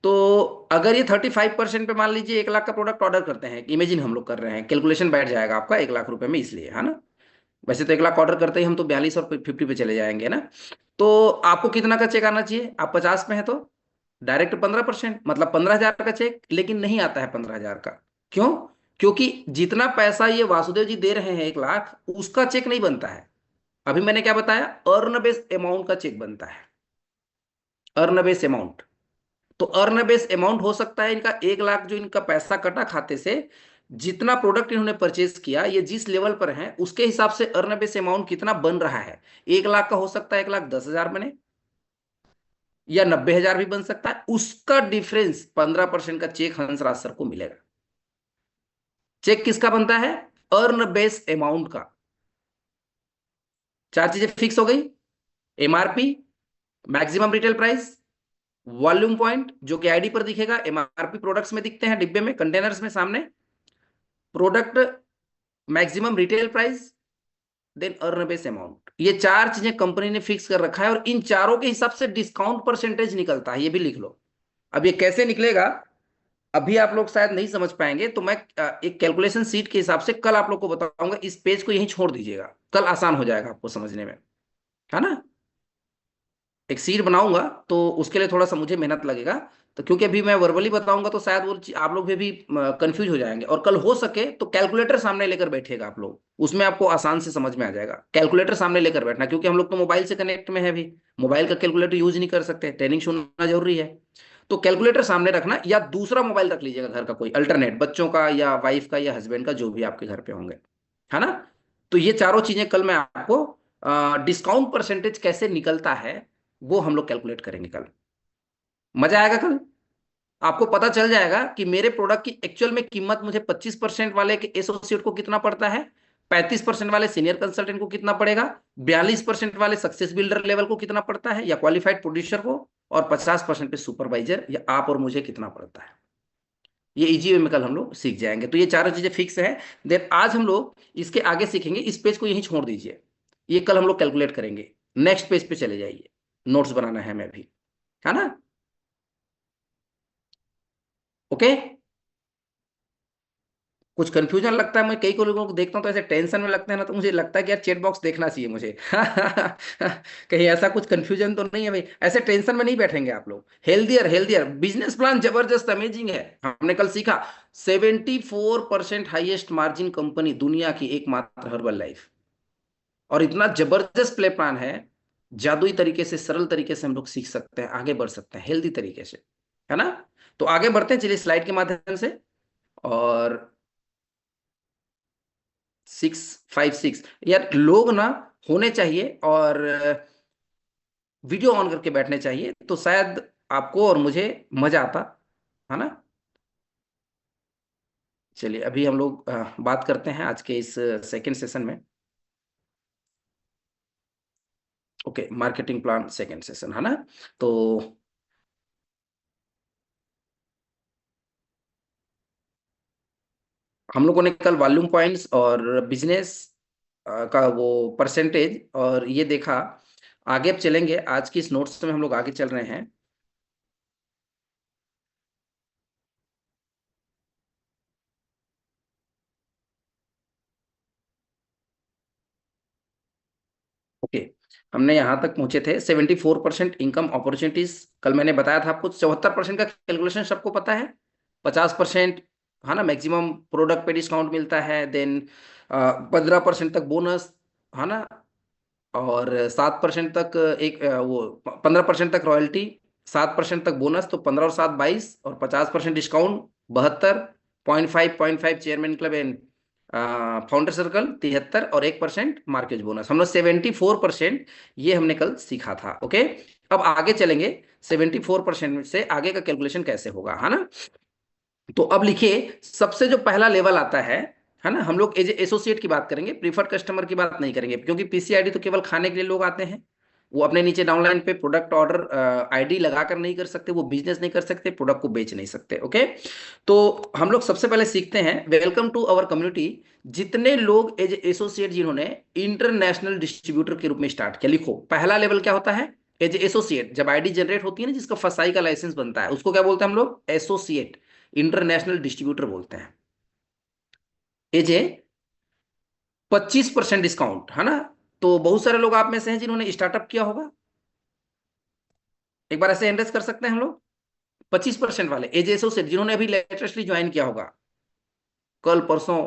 तो अगर ये 35% पे मान लीजिए 1 लाख का प्रोडक्ट ऑर्डर करते हैं, इमेजिन हम लोग कर रहे हैं, कैलकुलेशन बैठ जाएगा आपका 1 लाख रुपए में, इसलिए, है ना। वैसे तो 1 लाख ऑर्डर करते ही हम तो 42 और 50 पे चले जाएंगे ना। तो आपको कितना का चेक आना चाहिए? आप 50 में है तो डायरेक्ट 15%, मतलब 15,000 का चेक, लेकिन नहीं आता है 15,000 का। क्यों? क्योंकि जितना पैसा ये वासुदेव जी दे रहे हैं 1 लाख, उसका चेक नहीं बनता है। अभी मैंने क्या बताया? अर्न बेस अमाउंट का चेक बनता है, अर्न बेस अमाउंट। तो अर्न बेस अमाउंट हो सकता है इनका 1 लाख, जो इनका पैसा कटा खाते से, जितना प्रोडक्ट इन्होंने परचेज किया, ये जिस लेवल पर है, उसके हिसाब से अर्न बेस अमाउंट कितना बन रहा है। 1 लाख का हो सकता है 1,10,000 बने, या 90,000 भी बन सकता है। उसका डिफरेंस 15% का चेक हंसराज सर को मिलेगा। चेक किसका बनता है? अर्न बेस अमाउंट का। 4 चीजें फिक्स हो गई, MRP, maximum retail price, volume point जो कि आईडी पर दिखेगा, एमआरपी प्रोडक्ट्स में दिखते हैं डिब्बे में, कंटेनर्स में सामने, product maximum retail price, then earn base amount. ये 4 चीजें कंपनी ने फिक्स कर रखा है, और इन चारों के हिसाब से डिस्काउंट परसेंटेज निकलता है, ये भी लिख लो। अब ये कैसे निकलेगा अभी आप लोग शायद नहीं समझ पाएंगे, तो मैं एक कैलकुलेशन सीट के हिसाब से कल आप लोग को बताऊंगा। इस पेज को यहीं छोड़ दीजिएगा, कल आसान हो जाएगा आपको समझने में, है ना। एक सीट बनाऊंगा तो उसके लिए थोड़ा सा मुझे मेहनत लगेगा, तो क्योंकि अभी मैं वर्बली बताऊंगा तो शायद वो आप लोग भी कंफ्यूज हो जाएंगे। और कल हो सके तो कैलकुलेटर सामने लेकर बैठेगा आप लोग, उसमें आपको आसान से समझ में आ जाएगा। कैलकुलेटर सामने लेकर बैठना, क्योंकि हम लोग तो मोबाइल से कनेक्ट में है, अभी मोबाइल का कैलकुलेटर यूज नहीं कर सकते, ट्रेनिंग सुनना जरूरी है। तो कैलकुलेटर सामने रखना, या दूसरा मोबाइल रख लीजिएगा घर का कोई अल्टरनेट, बच्चों का या वाइफ का या हस्बैंड का, जो भी आपके घर पे होंगे, है ना। तो ये चारों चीजें कल मैं आपको डिस्काउंट परसेंटेज कैसे निकलता है वो हम लोग कैलकुलेट करेंगे कल। मजा आएगा कल। आपको पता चल जाएगा कि मेरे प्रोडक्ट की एक्चुअल में कीमत मुझे 25% वाले के एसोसिएट को कितना पड़ता है, 35% वाले सीनियर कंसल्टेंट को कितना पड़ेगा, 42% वाले सक्सेस बिल्डर लेवल को कितना पड़ता है या क्वालिफाइड प्रोड्यूसर को, और 50% पे सुपरवाइजर या आप और मुझे कितना पड़ता है। ये इजी वे में कल हम लोग सीख जाएंगे। तो ये चारों चीजें फिक्स है। देन आज हम लोग इसके आगे सीखेंगे। इस पेज को यहीं छोड़ दीजिए, ये कल हम लोग कैलकुलेट करेंगे। नेक्स्ट पेज पे चले जाइए, नोट्स बनाना है हमें भी, है ना। ओके। कुछ कंफ्यूजन लगता है, मैं कई को लोगों को देखता हूँ तो ऐसे टेंशन में लगता है ना, तो मुझे लगता है कि यार चैट बॉक्स देखना चाहिए मुझे। कहीं ऐसा कुछ कंफ्यूजन तो नहीं है भाई। ऐसे टेंशन में नहीं बैठेंगे आप लोग। हेल्दियर हेल्दियर बिजनेस प्लान जबरदस्त अमेजिंग है। हमने कल सीखा 74% हाईएस्ट मार्जिन कंपनी दुनिया की एकमात्र हर्बल लाइफ, और इतना जबरदस्त प्ले प्लान है, जादुई तरीके से सरल तरीके से हम लोग सीख सकते हैं, आगे बढ़ सकते हैं हेल्दी तरीके से, है ना। तो आगे बढ़ते हैं, चलिए स्लाइड के माध्यम से। और 656 यार लोग ना होने चाहिए और वीडियो ऑन करके बैठने चाहिए, तो शायद आपको और मुझे मजा आता, है ना। चलिए अभी हम लोग बात करते हैं आज के इस सेकंड सेशन में। Okay, marketing plan second session, है ना। तो हम लोगों ने कल वॉल्यूम पॉइंट्स और बिजनेस का वो परसेंटेज और ये देखा। आगे अब चलेंगे, आज की इस नोट्स में हम लोग आगे चल रहे हैं। ओके, हमने यहां तक पहुंचे थे 74% इनकम अपॉर्चुनिटीज। कल मैंने बताया था आपको 74% का कैलकुलेशन सबको पता है। 50%, है ना, मैक्सिमम प्रोडक्ट पे डिस्काउंट मिलता है। देन 15% तक बोनस, है ना, और 7% तक वो 15% तक रॉयल्टी, 7% तक बोनस, तो 15 और 7 22, और 50% discount 72, 0.5 chairman club and founder circle 73, और 1% मार्केज बोनस। हम लोग 74% ये हमने कल सीखा था। ओके, अब आगे चलेंगे। 74% से आगे का कैलकुलेशन कैसे होगा, है ना। तो अब लिखिए, सबसे जो पहला लेवल आता है ना, हम लोग एज एसोसिएट की बात करेंगे, प्रीफर्ड कस्टमर की बात नहीं करेंगे, क्योंकि पीसीआईडी तो केवल खाने के लिए लोग आते हैं। वो अपने नीचे डाउनलाइन पे प्रोडक्ट ऑर्डर आईडी लगाकर नहीं कर सकते, वो बिजनेस नहीं कर सकते, प्रोडक्ट को बेच नहीं सकते। ओके, तो हम लोग सबसे पहले सीखते हैं वेलकम टू अवर कम्युनिटी। जितने लोग एज एसोसिएट जिन्होंने इंटरनेशनल डिस्ट्रीब्यूटर के रूप में स्टार्ट किया, लिखो पहला लेवल क्या होता है एज एसोसिएट। जब आईडी जनरेट होती है ना, जिसका फसाई का लाइसेंस बनता है, उसको क्या बोलते हैं हम लोग, एसोसिएट, इंटरनेशनल डिस्ट्रीब्यूटर बोलते हैं। एज ए 25% डिस्काउंट, है ना। तो बहुत सारे लोग आप में से हैं जिन्होंने स्टार्टअप किया होगा, एक बार ऐसे एंड्रेस कर सकते हैं हम लोग। 25% वाले एज एसोसिएट जिन्होंने अभी लेटेस्टली ज्वाइन किया होगा, कल परसों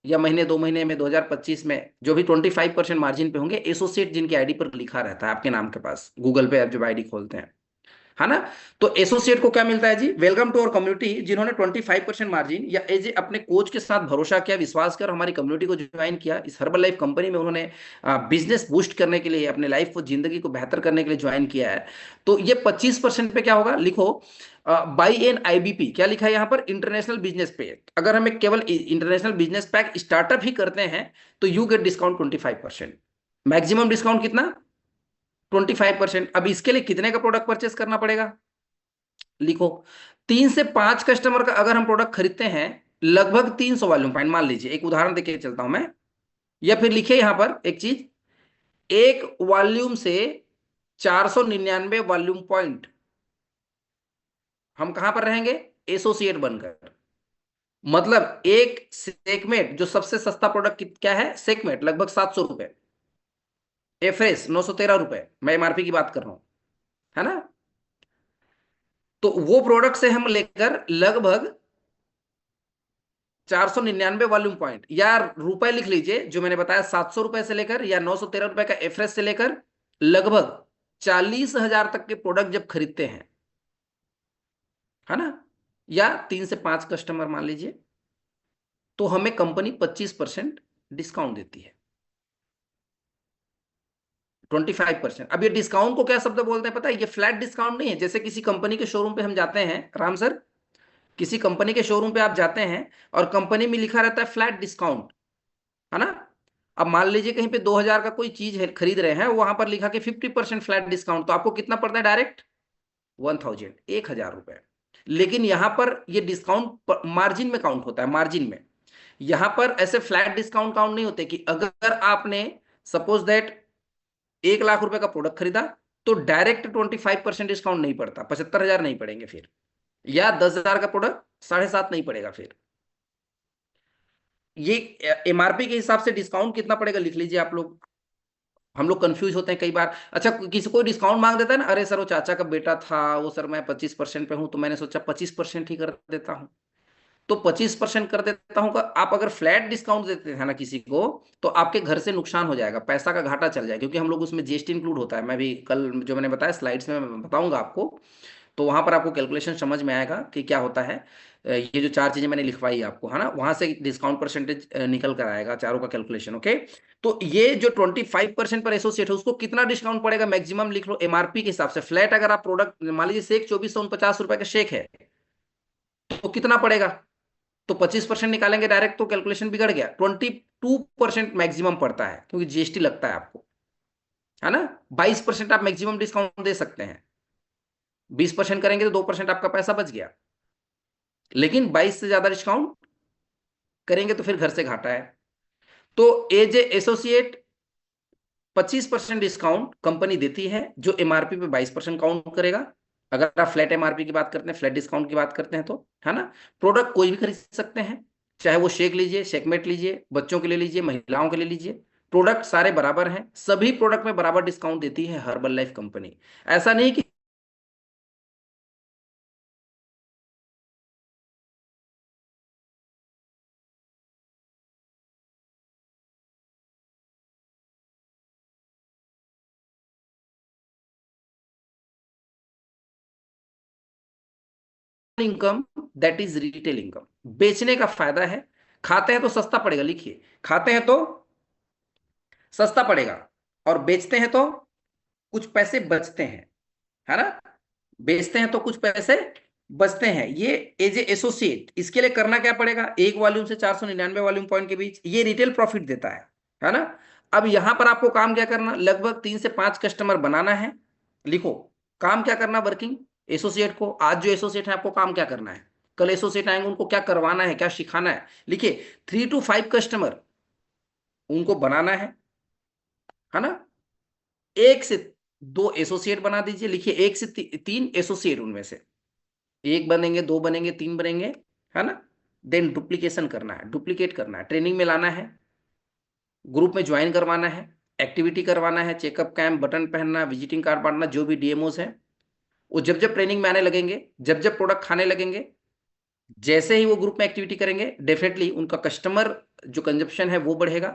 या महीने 2 महीने में 2025 में, जो भी 25% मार्जिन पे होंगे, एसोसिएट जिनकी आईडी पर लिखा रहता है आपके नाम के पास, गूगल पे आप जब आईडी खोलते हैं, है ना। तो एसोसिएट को क्या मिलता है जी, वेलकम टू अवर कम्युनिटी। जिन्होंने 25% मार्जिन या एज ए अपने कोच के साथ भरोसा किया, विश्वास कर हमारी कम्युनिटी को ज्वाइन किया, इस हर्बल लाइफ कंपनी में उन्होंने बिजनेस बूस्ट करने के लिए, अपने लाइफ को, जिंदगी को बेहतर करने के लिए ज्वाइन किया है, तो ये 25% पे क्या होगा, लिखो बाई एन आईबीपी। क्या लिखा है यहाँ पर, इंटरनेशनल बिजनेस पैक। अगर हमें केवल इंटरनेशनल बिजनेस पैक स्टार्टअप ही करते हैं तो you get discount 25%। Maximum discount कितना, 25%। अब इसके लिए कितने का प्रोडक्ट परचेस करना पड़ेगा, लिखो 3 से 5 कस्टमर का अगर हम प्रोडक्ट खरीदते हैं, लगभग 300 वॉल्यूम पॉइंट, मान लीजिए एक उदाहरण देके चलता हूं मैं, या फिर लिखिए यहां पर एक चीज, एक वॉल्यूम से 499 वॉल्यूम पॉइंट हम कहां पर रहेंगे, एसोसिएट बनकर। मतलब एक सेगमेंट, जो सबसे सस्ता प्रोडक्ट क्या है, सेगमेंट लगभग 700 रुपए, एफरेस 913 रुपए, मैं एमआरपी की बात कर रहा हूं, है ना। तो वो प्रोडक्ट से हम लेकर लगभग 499 वॉल्यूम पॉइंट, या रुपए लिख लीजिए जो मैंने बताया, 700 रुपए से लेकर या 913 रुपए का एफरेस से लेकर लगभग 40,000 तक के प्रोडक्ट जब खरीदते हैं, है ना, या 3 से 5 कस्टमर मान लीजिए, तो हमें कंपनी 25% डिस्काउंट देती है। 25%। अब ये डिस्काउंट को क्या शब्द बोलते हैं पता है? ये फ्लैट डिस्काउंट नहीं है। जैसे किसी कंपनी के शोरूम पे हम जाते हैं, राम सर, किसी कंपनी के शोरूम पे आप जाते हैं और कंपनी में लिखा रहता है फ्लैट डिस्काउंट, है ना? अब मान लीजिए कहीं पे 2000 का कोई चीज है, खरीद रहे हैं, वहां पर लिखा कि 50% फ्लैट डिस्काउंट, तो आपको कितना पड़ता है डायरेक्ट? 1000, 1000 रुपए। लेकिन यहां पर ये डिस्काउंट मार्जिन में काउंट होता है, मार्जिन में। यहां पर ऐसे फ्लैट डिस्काउंट काउंट नहीं होते कि अगर आपने सपोज दैट 1 लाख रुपए का प्रोडक्ट खरीदा तो डायरेक्ट 25% डिस्काउंट नहीं पड़ता, 75,000 नहीं पड़ेंगे फिर, या 10,000 का प्रोडक्ट 7.5 नहीं पड़ेगा फिर। ये एमआरपी के हिसाब से डिस्काउंट कितना पड़ेगा लिख लीजिए आप लोग। हम लोग कंफ्यूज होते हैं कई बार। अच्छा, किसी को डिस्काउंट मांग देता है ना, अरे सर वो चाचा का बेटा था, वो सर मैं 25% पे हूं तो मैंने सोचा 25% ही कर देता हूं, तो 25% कर देता हूं का। आप अगर फ्लैट डिस्काउंट देते हैं ना किसी को, तो आपके घर से नुकसान हो जाएगा, पैसा का घाटा चल जाएगा, क्योंकि हम लोग उसमें जीएसटी इंक्लूड होता है। मैं भी कल जो मैंने बताया स्लाइड्स में मैं बताऊंगा आपको, तो वहां पर आपको कैलकुलेशन समझ में आएगा कि क्या होता है। ये जो 4 चीजें मैंने लिखवाई आपको, है ना, वहां से डिस्काउंट परसेंटेज निकल कर आएगा, चारों का कैलकुलेशन। ओके, तो ये जो 25% पर एसोसिएट है, उसको कितना डिस्काउंट पड़ेगा मैक्सिमम लिख लो एमआरपी के हिसाब से। फ्लैट अगर आप प्रोडक्ट मान लीजिए शेक 2450 का शेक है, तो कितना पड़ेगा? तो 25% निकालेंगे डायरेक्ट, तो कैलकुलेशन बिगड़ गया। 22% मैक्सिमम पड़ता है, क्योंकि जीएसटी लगता है आपको, है ना। 22% आप मैक्सिमम डिस्काउंट दे सकते हैं। 20% करेंगे तो 2% आपका पैसा बच गया, लेकिन 22 से ज्यादा डिस्काउंट करेंगे तो फिर घर से घाटा है। तो as a associate 25% discount company देती है, जो एमआरपी पे 22% काउंट करेगा। अगर आप फ्लैट एमआरपी की बात करते हैं, फ्लैट डिस्काउंट की बात करते हैं तो, है ना। प्रोडक्ट कोई भी खरीद सकते हैं, चाहे वो शेक लीजिए, शेकमेट लीजिए, बच्चों के लिए लीजिए, महिलाओं के लिए लीजिए, प्रोडक्ट सारे बराबर हैं। सभी प्रोडक्ट में बराबर डिस्काउंट देती है हर्बल लाइफ कंपनी। ऐसा नहीं कि income, that is retail income. बेचने का फायदा है। खाते हैं तो सस्ता पड़ेगा, लिखिए, खाते हैं तो सस्ता पड़ेगा, और बेचते हैं तो कुछ पैसे बचते हैं, है ना। बेचते हैं तो कुछ पैसे बचते हैं। ये एज ए एसोसिएट इसके लिए करना क्या पड़ेगा? 1 वॉल्यूम से 499 वॉल्यूम पॉइंट के बीच ये रिटेल प्रॉफिट देता है ना। अब यहां पर आपको काम क्या करना? लगभग 3 से 5 कस्टमर बनाना है। लिखो, काम क्या करना वर्किंग एसोसिएट को। आज जो एसोसिएट है आपको काम क्या करना है, कल एसोसिएट आएंगे उनको क्या करवाना है, क्या सिखाना है। लिखिए 3 to 5 कस्टमर उनको बनाना है ना। 1 से 2 एसोसिएट बना दीजिए। लिखिए 1 से 3 एसोसिएट, उनमें से 1 बनेंगे, 2 बनेंगे, 3 बनेंगे, है ना। देन डुप्लीकेशन करना है, डुप्लीकेट करना है, ट्रेनिंग में लाना है, ग्रुप में ज्वाइन करवाना है, एक्टिविटी करवाना है, चेकअप कैंप, बटन पहनना, विजिटिंग कार्ड बांटना, जो भी डीएमओस हैं वो जब जब ट्रेनिंग में आने लगेंगे, जब जब प्रोडक्ट खाने लगेंगे, जैसे ही वो ग्रुप में एक्टिविटी करेंगे, डेफिनेटली उनका कस्टमर जो कंजप्शन है वो बढ़ेगा,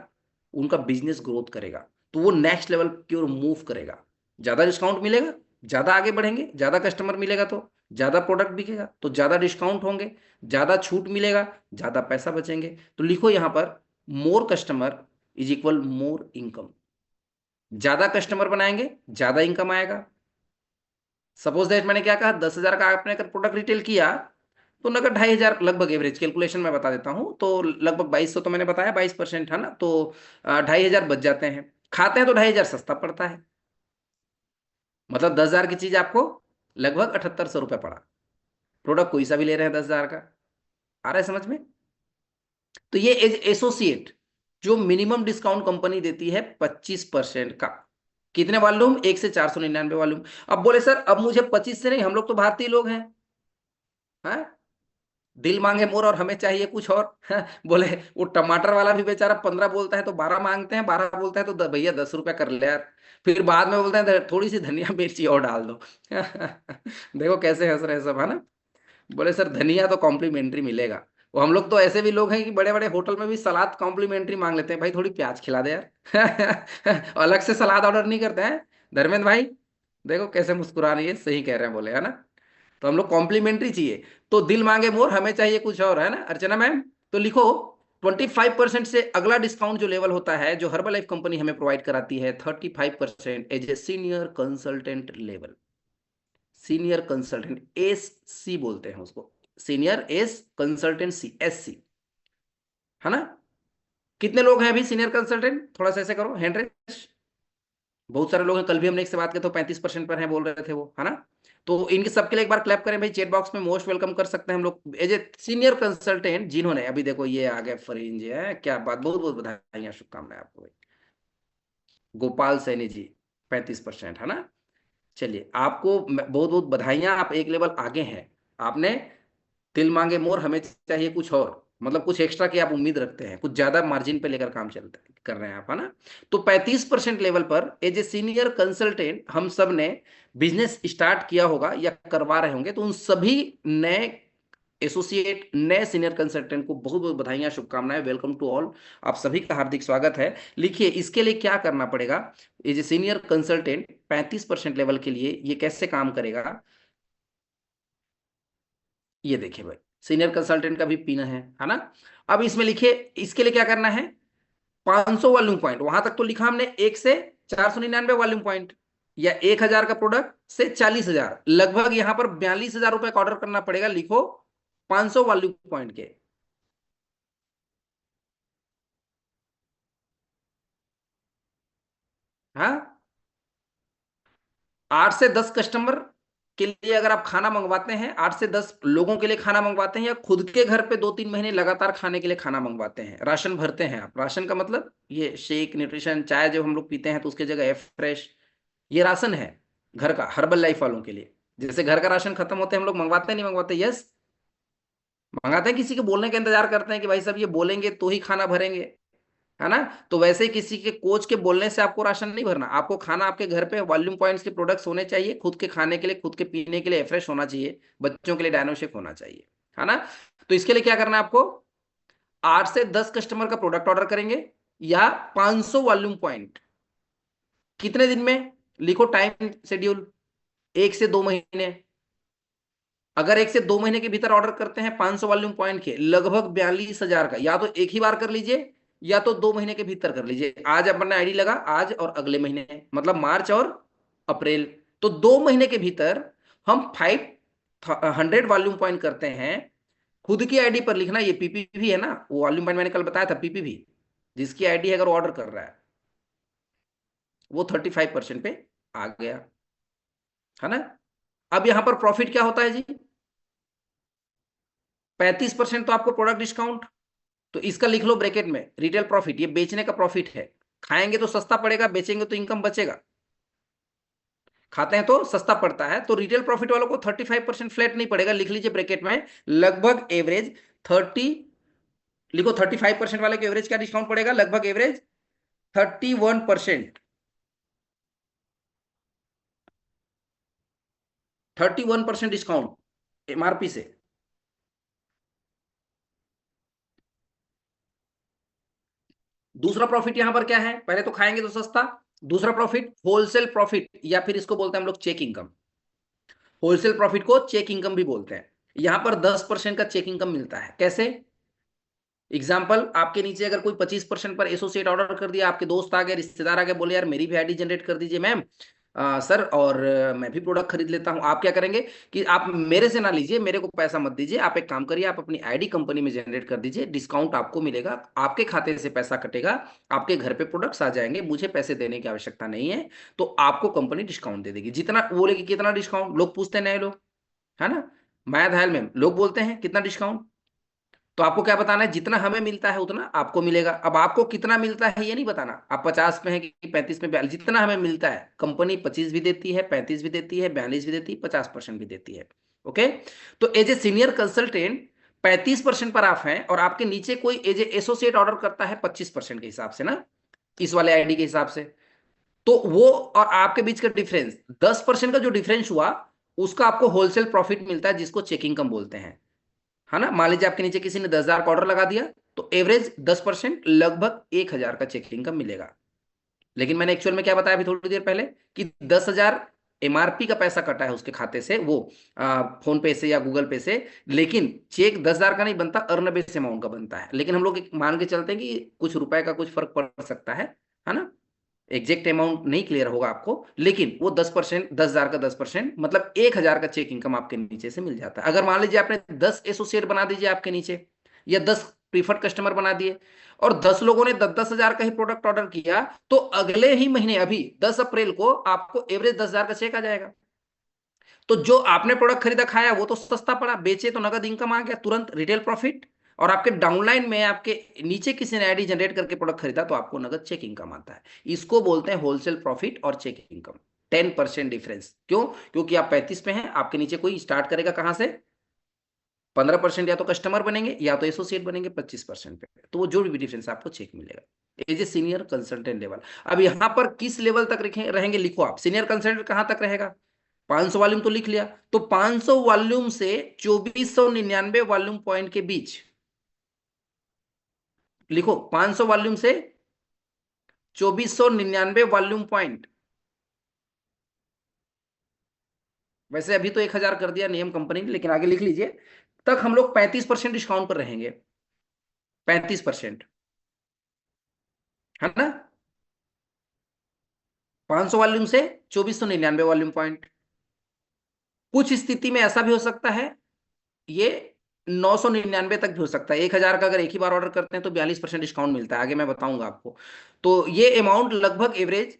उनका बिजनेस ग्रोथ करेगा, तो वो नेक्स्ट लेवल की ओर मूव करेगा। ज्यादा डिस्काउंट मिलेगा, ज्यादा आगे बढ़ेंगे, ज्यादा कस्टमर मिलेगा तो ज्यादा प्रोडक्ट बिकेगा, तो ज्यादा डिस्काउंट होंगे, ज्यादा छूट मिलेगा, ज्यादा पैसा बचेंगे। तो लिखो यहां पर मोर customer is equal more income. ज्यादा कस्टमर बनाएंगे, ज्यादा इनकम आएगा। सपोज दैट मैंने क्या कहा, 10,000 का आपने अगर प्रोडक्ट रिटेल किया तो नगद 2,500 लगभग एवरेज कैलकुलेशन मैं बता देता हूं, तो लगभग 2200 तो मैंने बताया, 22% है ना, तो 2,500 बच जाते हैं। खाते हैं तो 2,500 सस्ता पड़ता है, मतलब 10,000 की चीज आपको लगभग 7,800 रुपये पड़ा। प्रोडक्ट कोई सा भी ले रहे हैं 10,000 का। आ रहा है समझ में? तो ये एसोसिएट जो मिनिमम डिस्काउंट कंपनी देती है 25% का। कितने वॉल्यूम? 1 से 499 वॉल्यूम। अब बोले सर अब मुझे 25 से नहीं, हम लोग तो भारतीय लोग हैं, दिल मांगे मोर और हमें चाहिए कुछ और। बोले वो टमाटर वाला भी बेचारा 15 बोलता है तो 12 मांगते हैं, 12 बोलता है तो भैया 10 रुपया कर ले यार। फिर बाद में बोलते हैं थोड़ी सी धनिया मिर्ची और डाल दो। देखो कैसे हंस रहे हैं सब, है ना। बोले सर धनिया तो कॉम्प्लीमेंट्री मिलेगा। वो हम लोग तो ऐसे भी लोग हैं कि बड़े बड़े होटल में भी सलाद कॉम्प्लीमेंट्री मांग लेते हैं, भाई थोड़ी प्याज खिला दे यार। अलग से सलाद ऑर्डर नहीं करते हैं धर्मेंद्र भाई। देखो कैसे मुस्कुरा रही है, सही कह रहे हैं बोले, है ना। तो हम लोग कॉम्प्लीमेंट्री चाहिए, तो दिल मांगे मोर हमें चाहिए कुछ और, है ना अर्चना मैम। तो लिखो 25% से अगला डिस्काउंट जो लेवल होता है, जो हर्बल लाइफ कंपनी हमें प्रोवाइड कराती है, 35% as a senior consultant level. Senior consultant, SC बोलते हैं उसको, सीनियर एस कंसल्टेंसी, एससी, है ना। कितने लोग हैं अभी सीनियर कंसल्टेंट? थोड़ा सा ऐसे करो, हैंड रेस। बहुत सारे लोग हैं, कल भी हमने एक से बात किया तो 35% पर हैं बोल रहे थे वो, है ना। तो इनके सबके लिए एक बार क्लैप करें भाई, चैट बॉक्स में मोस्ट वेलकम कर सकते हैं हम लोग एज ए सीनियर कंसल्टेंट जिन्होंने, अभी देखो ये आ गए फरीन जी, है क्या बात, बहुत बहुत बधाई, शुभकामनाएं आपको भाई। गोपाल सैनी जी 35%, है ना। चलिए आपको बहुत बहुत बधाइयां, आप एक लेवल आगे हैं। आपने दिल मांगे मोर, हमें चाहिए कुछ और, मतलब कुछ एक्स्ट्रा की आप उम्मीद रखते हैं, कुछ ज्यादा मार्जिन पे लेकर काम चलता है कर रहे हैं आप, है ना। तो 35% लेवल पर एज ए सीनियर कंसल्टेंट हम सब ने बिजनेस स्टार्ट किया होगा या करवा रहे होंगे, तो उन सभी नए एसोसिएट, नए सीनियर कंसल्टेंट को बहुत बहुत बधाइयां, शुभकामनाएं, वेलकम टू ऑल। आप सभी का हार्दिक स्वागत है। लिखिए इसके लिए क्या करना पड़ेगा। As a senior consultant 35% level के लिए ये कैसे काम करेगा, ये देखिए भाई, सीनियर कंसल्टेंट का भी पिन है ना। अब इसमें लिखिए इसके लिए क्या करना है, 500 वॉल्यूम पॉइंट, वहां तक तो लिखा हमने, 1 से 499 वॉल्यूम पॉइंट, या 1000 का प्रोडक्ट से 40,000, लगभग यहां पर 42,000 रुपए का ऑर्डर करना पड़ेगा। लिखो 500 वॉल्यूम पॉइंट के, हाँ। 8 से 10 कस्टमर के लिए अगर आप खाना मंगवाते हैं, 8 से 10 लोगों के लिए खाना मंगवाते हैं, या खुद के घर पे 2-3 महीने लगातार खाने के लिए खाना मंगवाते हैं, राशन भरते हैं आप, राशन का मतलब ये शेक, न्यूट्रिशन, चाय जब हम लोग पीते हैं तो उसके जगह एफ फ्रेश, ये राशन है घर का, हर्बल लाइफ वालों के लिए। जैसे घर का राशन खत्म होते हैं हम लोग मंगवाते हैं, नहीं मंगवाते? यस, मंगाते हैं, किसी के बोलने का इंतजार करते हैं कि भाई साहब ये बोलेंगे तो ही खाना भरेंगे, है ना। तो वैसे ही किसी के कोच के बोलने से आपको राशन नहीं भरना, आपको खाना आपके घर पे वॉल्यूम पॉइंट्स के प्रोडक्ट्स होने चाहिए, खुद के खाने के लिए, खुद के पीने के लिए फ्रेश होना चाहिए, बच्चों के लिए डायनोशेक होना चाहिए, है ना। तो इसके लिए क्या करना है आपको, 8 से 10 कस्टमर का प्रोडक्ट ऑर्डर करेंगे या 500 वॉल्यूम पॉइंट, कितने दिन में, लिखो टाइम शेड्यूल, 1 से 2 महीने। अगर 1 से 2 महीने के भीतर ऑर्डर करते हैं 500 वॉल्यूम पॉइंट के, लगभग 42,000 का, या तो एक ही बार कर लीजिए या तो 2 महीने के भीतर कर लीजिए। आज अपना आईडी लगा, आज और अगले महीने, मतलब मार्च और अप्रैल, तो 2 महीने के भीतर हम 500 वॉल्यूम पॉइंट करते हैं। खुद की आईडी पर लिखना, ये पीपीवी है ना, वो वॉल्यूम पॉइंट मैंने कल बताया था, पीपीवी जिसकी आईडी है, अगर ऑर्डर कर रहा है वो 35% पे आ गया, है ना। अब यहां पर प्रॉफिट क्या होता है जी, 35% तो आपको प्रोडक्ट डिस्काउंट, तो इसका लिख लो ब्रैकेट में रिटेल प्रॉफिट, ये बेचने का प्रॉफिट है। खाएंगे तो सस्ता पड़ेगा, बेचेंगे तो इनकम बचेगा, खाते हैं तो सस्ता पड़ता है। तो रिटेल प्रॉफिट वालों को 35% फ्लैट नहीं पड़ेगा, लिख लीजिए ब्रैकेट में, लगभग एवरेज 30, लिखो 35% वाले को एवरेज क्या डिस्काउंट पड़ेगा, लगभग एवरेज 31%, 31% डिस्काउंट एमआरपी से। दूसरा प्रॉफिट यहां पर क्या है, पहले तो खाएंगे तो सस्ता, दूसरा प्रॉफिट होलसेल प्रॉफिट, या फिर इसको बोलते हैं हम लोग चेक इनकम। होलसेल प्रॉफिट को चेक इनकम भी बोलते हैं। यहां पर 10% का चेक इनकम मिलता है। कैसे, एग्जाम्पल, आपके नीचे अगर कोई 25% पर एसोसिएट ऑर्डर कर दिया, आपके दोस्त आ गए, रिश्तेदार आ गए, बोले यार मेरी भी आईडी जनरेट कर दीजिए मैम, सर, और मैं भी प्रोडक्ट खरीद लेता हूं। आप क्या करेंगे कि आप मेरे से ना लीजिए, मेरे को पैसा मत दीजिए, आप एक काम करिए, आप अपनी आईडी कंपनी में जनरेट कर दीजिए, डिस्काउंट आपको मिलेगा, आपके खाते से पैसा कटेगा, आपके घर पे प्रोडक्ट्स आ जाएंगे, मुझे पैसे देने की आवश्यकता नहीं है, तो आपको कंपनी डिस्काउंट दे देगी। जितना बोलेगी, कितना डिस्काउंट, लोग पूछते हैं नए लोग, है ना, माया धायल में लोग बोलते हैं कितना डिस्काउंट, तो आपको क्या बताना है, जितना हमें मिलता है उतना आपको मिलेगा। अब आपको कितना मिलता है ये नहीं बताना, आप 50 में है कि 35 में, 42, जितना हमें मिलता है। कंपनी 25 भी देती है, 35 भी देती है, 42 भी देती है, 50% भी देती है। ओके, तो एज ए सीनियर कंसल्टेंट 35% पर आप हैं, और आपके नीचे कोई एज ए एसोसिएट ऑर्डर करता है 25% के हिसाब से ना, इस वाले आईडी के हिसाब से, तो वो और आपके बीच का डिफरेंस 10% का जो डिफरेंस हुआ, उसका आपको होलसेल प्रॉफिट मिलता है, जिसको चेक इनकम बोलते हैं, है ना। मान लीजिए आपके नीचे किसी ने 10,000 का ऑर्डर लगा दिया, तो एवरेज 10%, लगभग 1,000 का चेक इनकम मिलेगा। लेकिन मैंने एक्चुअल में क्या बताया अभी थोड़ी देर पहले, कि 10,000 एमआरपी का पैसा कटा है उसके खाते से, वो फोन पे से या गूगल पे से, लेकिन चेक 10,000 का नहीं बनता, अर्न बेस अमाउंट का बनता है। लेकिन हम लोग मान के चलते हैं कि कुछ रुपए का कुछ फर्क पड़ सकता है ना, एग्जैक्ट अमाउंट नहीं क्लियर होगा आपको, लेकिन वो 10%, 10,000 का 10%, मतलब 1,000 का चेक इनकम आपके नीचे से मिल जाता है। अगर मान लीजिए आपने 10 एसोसिएट बना दीजिए आपके नीचे, या 10 प्रीफर्ड कस्टमर बना दिए, और 10 लोगों ने 10,000 का ही प्रोडक्ट ऑर्डर किया, तो अगले ही महीने अभी 10 अप्रैल को आपको एवरेज 10,000 का चेक आ जाएगा। तो जो आपने प्रोडक्ट खरीदा खाया वो तो सस्ता पड़ा, बेचे तो नगद इनकम आ गया, तुरंत रिटेल प्रॉफिट, और आपके डाउनलाइन में आपके नीचे किसी ने आईडी जनरेट करके प्रोडक्ट खरीदा तो आपको नगद चेक इनकम आता है। इसको बोलते हैं होलसेल प्रॉफिट और चेक इनकम। 10% डिफरेंस। क्यों? क्योंकि आप 35 पे हैं, आपके नीचे कोई स्टार्ट करेगा कहां से? 15% या तो कस्टमर बनेंगे या तो एसोसिएट बनेंगे 25% पे, तो वो जो भी डिफरेंस आपको चेक मिलेगा। As a senior consultant level. अब यहां पर किस लेवल तक रहेंगे लिखो आप। सीनियर कंसल्टेंट कहां तक रहेगा? 500 वॉल्यूम तो लिख लिया, तो 500 वॉल्यूम से 2499 वॉल्यूम पॉइंट के बीच लिखो। 500 वॉल्यूम से 2499 वॉल्यूम पॉइंट। वैसे अभी तो 1,000 कर दिया नियम कंपनी ने, लेकिन आगे लिख लीजिए, तक हम लोग 35% डिस्काउंट पर रहेंगे। 35%, है ना। 500 वॉल्यूम से 2499 वॉल्यूम पॉइंट। कुछ स्थिति में ऐसा भी हो सकता है, ये 999 तक भी हो सकता है। 1,000 का अगर एक ही बार ऑर्डर करते हैं तो 42% डिस्काउंट मिलता है, आगे मैं बताऊंगा आपको। तो ये अमाउंट लगभग एवरेज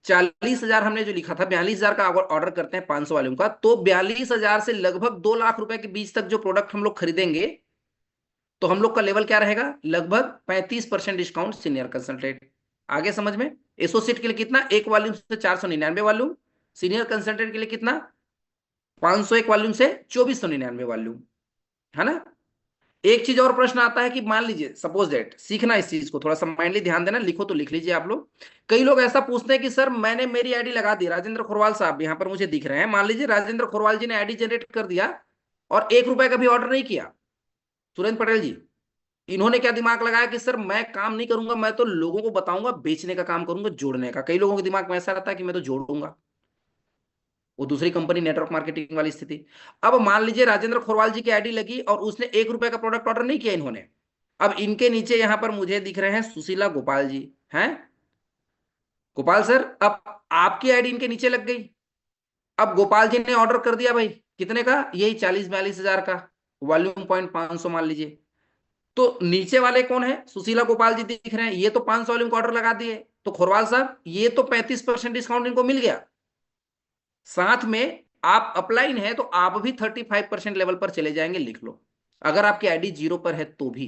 40,000 हमने जो लिखा था, 42,000 का ऑर्डर करते हैं 500 वॉल्यूम का, तो 42,000 से लगभग 2 लाख रुपए के बीच तक जो प्रोडक्ट हम लोग खरीदेंगे, तो हम लोग का लेवल क्या रहेगा? लगभग 35% डिस्काउंट सीनियर कंसल्टेंट। आगे समझ में? एसोसिएट के लिए कितना? एक वॉल्यूम से 499 वॉल्यूम। सीनियर कंसल्टेंट के लिए कितना? 501 वॉल्यूम से 2499 वॉल्यूम, है ना। एक चीज और प्रश्न आता है कि मान लीजिए, सपोज दैट, सीखना इस चीज को थोड़ा सा माइंडली ध्यान देना, लिखो तो लिख लीजिए आप लोग। कई लोग ऐसा पूछते हैं कि सर मैंने मेरी आईडी लगा दी, राजेंद्र खोरवाल साहब यहां पर मुझे दिख रहे हैं, मान लीजिए राजेंद्र खोरवाल जी ने आईडी जनरेट कर दिया और 1 रुपए का भी ऑर्डर नहीं किया। सुरेंद्र पटेल जी, इन्होंने क्या दिमाग लगाया कि सर मैं काम नहीं करूंगा, मैं तो लोगों को बताऊंगा, बेचने का काम करूंगा, जोड़ने का। कई लोगों के दिमाग में ऐसा रहता है कि मैं तो जोड़ूंगा, वो दूसरी कंपनी, नेटवर्क मार्केटिंग वाली स्थिति। अब मान लीजिए राजेंद्र खोरवाल जी की आईडी लगी और उसने 1 रुपए का प्रोडक्ट ऑर्डर नहीं किया इन्होंने। अब इनके नीचे यहां पर मुझे दिख रहे हैं सुशीला गोपाल जी हैं। गोपाल सर, अब आपकी आईडी इनके नीचे लग गई। अब गोपाल जी ने ऑर्डर कर दिया भाई, कितने का? यही 40-42 हजार का, वॉल्यूम पॉइंट 500 मान लीजिए। तो नीचे वाले कौन है? सुशीला गोपाल जी दिख रहे हैं, ये तो 500 वॉल्यूम का ऑर्डर लगा दिए। तो खोरवाल साहब, ये तो 35% डिस्काउंट इनको मिल गया। साथ में आप अपलाइन है तो आप भी 35% लेवल पर चले जाएंगे, लिख लो। अगर आपकी आईडी 0 पर है तो भी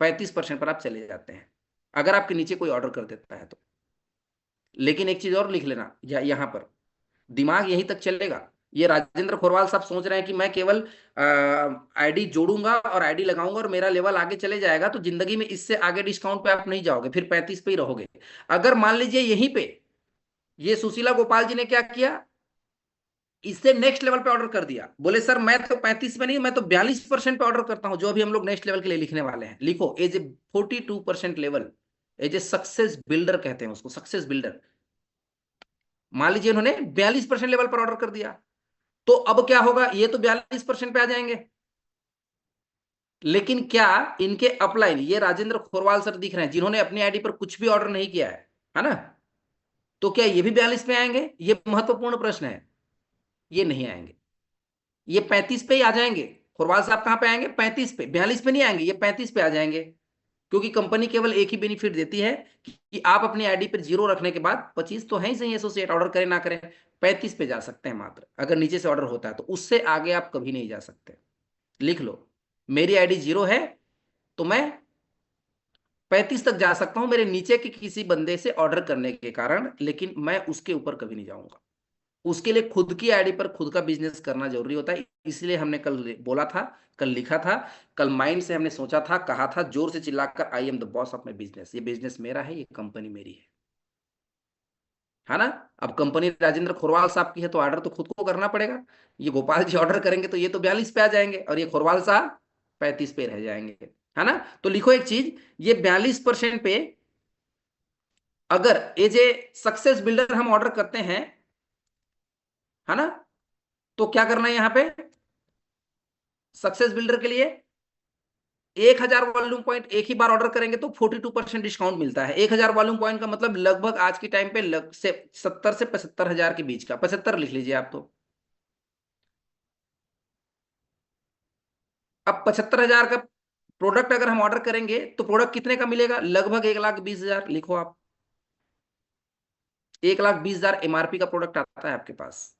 35% पर आप चले जाते हैं, अगर आपके नीचे कोई ऑर्डर कर देता है तो। लेकिन एक चीज और लिख लेना, यहां पर दिमाग यहीं तक चलेगा। ये राजेंद्र खोरवाल साहब सोच रहे हैं कि मैं केवल आईडी जोड़ूंगा और आईडी लगाऊंगा और मेरा लेवल आगे चले जाएगा, तो जिंदगी में इससे आगे डिस्काउंट पे आप नहीं जाओगे, फिर 35 पे ही रहोगे। अगर मान लीजिए यहीं पे ये सुशीला गोपाल जी ने क्या किया, इससे नेक्स्ट लेवल पे ऑर्डर कर दिया, बोले सर मैं तो 35 पे नहीं, मैं तो 42% पे ऑर्डर करता हूं, जो अभी हम लोग नेक्स्ट लेवल के लिए लिखने वाले हैं। लिखो, as a 42% level, as a success builder कहते हैं उसको, सक्सेस बिल्डर। मान लीजिए इन्होंने 42% लेवल पर ऑर्डर कर दिया, तो अब क्या होगा? ये तो 42% पे आ जाएंगे। लेकिन क्या इनके अपलाइन, ये राजेंद्र खोरवाल सर दिख रहे हैं जिन्होंने अपनी आईडी पर कुछ भी ऑर्डर नहीं किया है ना, तो क्या ये भी 42 पे आएंगे? ये महत्वपूर्ण प्रश्न है। ये नहीं आएंगे, ये 35 पे ही आ जाएंगे। खोरवाल साहब कहां पे आएंगे? 35 पे, 42 पे नहीं आएंगे, ये 35 पे आ जाएंगे। क्योंकि कंपनी केवल एक ही बेनिफिट देती है कि आप अपनी आईडी पर 0 रखने के बाद 25 तो है ही सही, एसोसिएट ऑर्डर करें ना करें, 35 पे जा सकते हैं मात्र, अगर नीचे से ऑर्डर होता है तो। उससे आगे आप कभी नहीं जा सकते। लिख लो, मेरी आईडी 0 है तो मैं 35 तक जा सकता हूं मेरे नीचे के किसी बंदे से ऑर्डर करने के कारण, लेकिन मैं उसके ऊपर कभी नहीं जाऊंगा। उसके लिए खुद की आईडी पर खुद का बिजनेस करना जरूरी होता है। इसलिए हमने कल बोला था, कल लिखा था, कल माइंड से हमने सोचा था, कहा था जोर से चिल्लाकर, I am the boss of my business. ये बिजनेस मेरा है, ये कंपनी मेरी है ना। अब कंपनी राजेंद्र खोरवाल साहब की है तो ऑर्डर तो खुद को करना पड़ेगा। ये गोपाल जी ऑर्डर करेंगे तो ये तो 42 पे आ जाएंगे और ये खोरवाल साहब 35 पे रह जाएंगे, है ना। तो लिखो एक चीज, ये 42% पे अगर एज ए सक्सेस बिल्डर हम ऑर्डर करते हैं है ना। तो क्या करना है यहाँ पे, सक्सेस बिल्डर के लिए 1000 वॉल्यूम पॉइंट एक ही बार ऑर्डर करेंगे तो 42% डिस्काउंट मिलता है। 1000 वॉल्यूम पॉइंट का मतलब लगभग आज के टाइम पे 70 से 75 हजार के बीच का, 75 लिख लीजिए आप। तो अब 75,000 का प्रोडक्ट अगर हम ऑर्डर करेंगे तो प्रोडक्ट कितने का मिलेगा, लगभग 1,20,000 लिखो आप। 1,20,000 एमआरपी का प्रोडक्ट आता है आपके पास।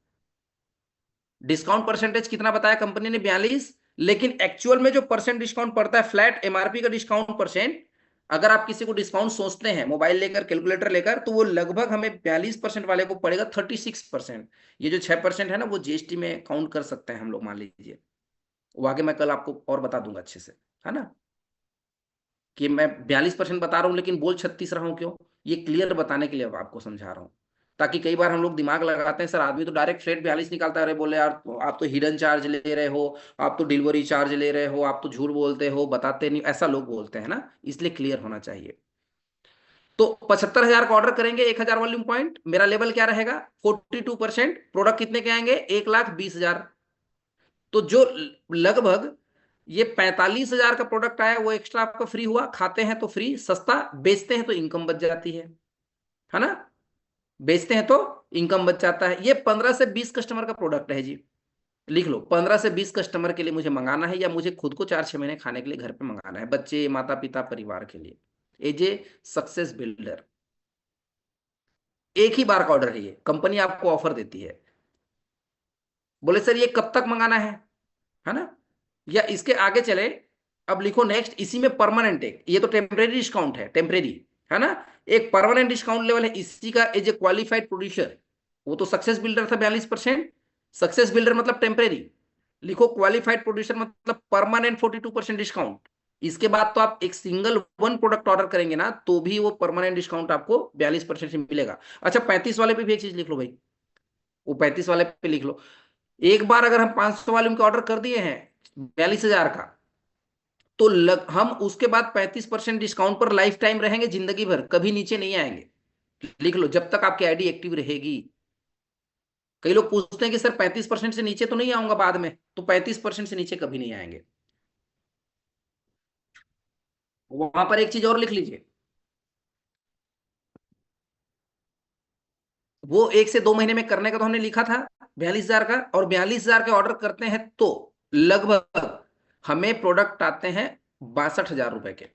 डिस्काउंट परसेंटेज कितना बताया कंपनी ने, 42, लेकिन एक्चुअल में जो परसेंट डिस्काउंट पड़ता है फ्लैट एमआरपी का डिस्काउंट परसेंट, अगर आप किसी को डिस्काउंट सोचते हैं मोबाइल लेकर कैलकुलेटर लेकर, तो वो लगभग हमें 42% वाले को पड़ेगा 36%। ये जो 6% है ना, वो जीएसटी में काउंट कर सकते हैं हम लोग, मान लीजिए। वो आगे मैं कल आपको और बता दूंगा अच्छे से, है ना, कि मैं 42% बता रहा हूं लेकिन बोल 36 रहा हूं क्यों, ये क्लियर बताने के लिए अब आपको समझा रहा हूं। ताकि कई बार हम लोग दिमाग लगाते हैं, सर आदमी तो डायरेक्ट फ्लेट 42 निकालता है, अरे बोले यार आप तो हिडन चार्ज ले रहे हो, आप तो डिलीवरी चार्ज ले रहे हो, आप तो झूठ बोलते हो, बताते नहीं, ऐसा लोग बोलते हैं ना, इसलिए क्लियर होना चाहिए। तो 75,000 का ऑर्डर करेंगे, 1000 वॉल्यूम पॉइंट, मेरा लेवल क्या रहेगा 42%, प्रोडक्ट कितने के आएंगे 1,20,000। तो जो लगभग ये 45,000 का प्रोडक्ट आया वो एक्स्ट्रा आपका फ्री हुआ, खाते हैं तो फ्री सस्ता, बेचते हैं तो इनकम बच जाती है ना, बेचते हैं तो इनकम बच जाता है। ये 15 से 20 कस्टमर का प्रोडक्ट है जी, लिख लो 15 से 20 कस्टमर के लिए मुझे मंगाना है, या मुझे खुद को 4-6 महीने खाने के लिए घर पे मंगाना है, बच्चे माता पिता परिवार के लिए। एज ए सक्सेस बिल्डर एक ही बार का ऑर्डर है, ये कंपनी आपको ऑफर देती है। बोले सर ये कब तक मंगाना है ना, या इसके आगे चले। अब लिखो नेक्स्ट, इसी में परमानेंट एक, ये तो टेम्परेरी डिस्काउंट है, टेम्परेरी है ना, एक परमानेंट डिस्काउंट लेवल है इसी का, एज ए क्वालिफाइड प्रोड्यूसर। वो तो सक्सेस बिल्डर था 42%, सक्सेस बिल्डर मतलब टेम्परेरी, लिखो क्वालिफाइड प्रोड्यूसर मतलब परमानेंट 42% डिस्काउंट। इसके बाद तो आप एक सिंगल वन प्रोडक्ट ऑर्डर करेंगे ना तो भी वो परमानेंट डिस्काउंट आपको 42% से मिलेगा। अच्छा 35 वाले पे भी एक चीज लिख लो भाई, वो 35 वाले पे लिख लो, एक बार अगर हम 500 वॉल्यूम के ऑर्डर कर दिए हैं 42,000 का, तो हम उसके बाद 35% डिस्काउंट पर लाइफ टाइम रहेंगे, जिंदगी भर कभी नीचे नहीं आएंगे। लिख लो, जब तक आपकी आईडी एक्टिव रहेगी। कई लोग पूछते हैं कि सर 35% से नीचे तो नहीं आऊंगा बाद में, तो 35% से नीचे कभी नहीं आएंगे। वहां पर एक चीज और लिख लीजिए, वो 1 से 2 महीने में करने का तो हमने लिखा था 42,000 का, और 42,000 के ऑर्डर करते हैं तो लगभग हमें प्रोडक्ट आते हैं 62,000 रुपए के।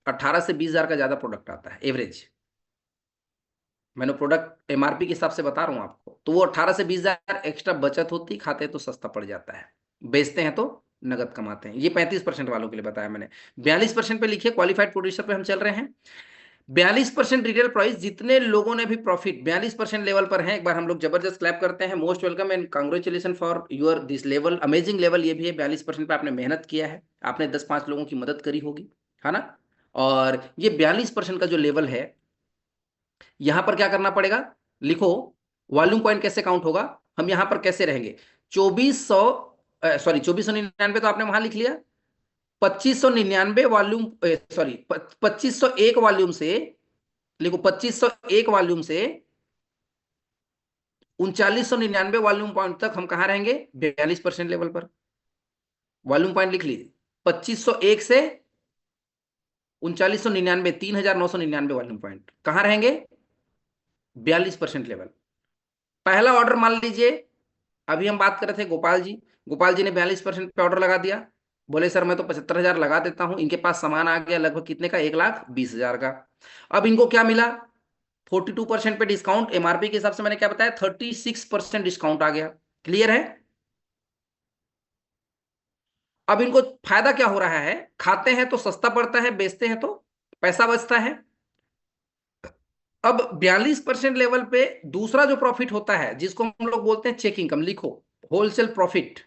18 से 20,000 का ज्यादा प्रोडक्ट आता है एवरेज, मैंने प्रोडक्ट एमआरपी के हिसाब से बता रहा हूं आपको। तो वो 18 से 20,000 एक्स्ट्रा बचत होती, खाते तो सस्ता पड़ जाता है, बेचते हैं तो नगद कमाते हैं। ये 35% वालों के लिए बताया मैंने। 42% पे लिखिए, क्वालिफाइड प्रोड्यूसर पे हम चल रहे हैं। 42% रिटेल प्राइस, जितने लोगों ने भी प्रॉफिट 42% लेवल पर हैं, एक बार हम लोग जबरदस्त क्लैप करते हैं। Most welcome and congratulation for your this level, amazing level ये भी है। 42% पे आपने मेहनत किया है, आपने 10-5 लोगों की मदद करी होगी, है ना। और ये 42% का जो लेवल है, यहां पर क्या करना पड़ेगा, लिखो वॉल्यूम पॉइंट कैसे काउंट होगा, हम यहां पर कैसे रहेंगे। 2499 तो आपने वहां लिख लिया, 2599 वॉल्यूम, सॉरी 2501 वॉल्यूम से, लिखो 2501 वॉल्यूम से 3999 वॉल्यूम पॉइंट तक हम कहां रहेंगे, 42% लेवल पर। वॉल्यूम पॉइंट लिख लीजिए, 2501 से 3999, 3999 वॉल्यूम पॉइंट कहां रहेंगे, 42% लेवल। पहला ऑर्डर मान लीजिए, अभी हम बात कर रहे थे गोपाल जी, गोपाल जी ने 42% पे ऑर्डर लगा दिया, बोले सर मैं तो 75,000 लगा देता हूं। इनके पास सामान आ गया लगभग कितने का, 1,20,000 का। अब इनको क्या मिला, 42% पे डिस्काउंट, एमआरपी के हिसाब से मैंने क्या बताया 36% डिस्काउंट आ गया। क्लियर है। अब इनको फायदा क्या हो रहा है, खाते हैं तो सस्ता पड़ता है, बेचते हैं तो पैसा बचता है। अब 42% लेवल पे दूसरा जो प्रॉफिट होता है, जिसको हम लोग बोलते हैं चेक इनकम, लिखो होलसेल प्रॉफिट।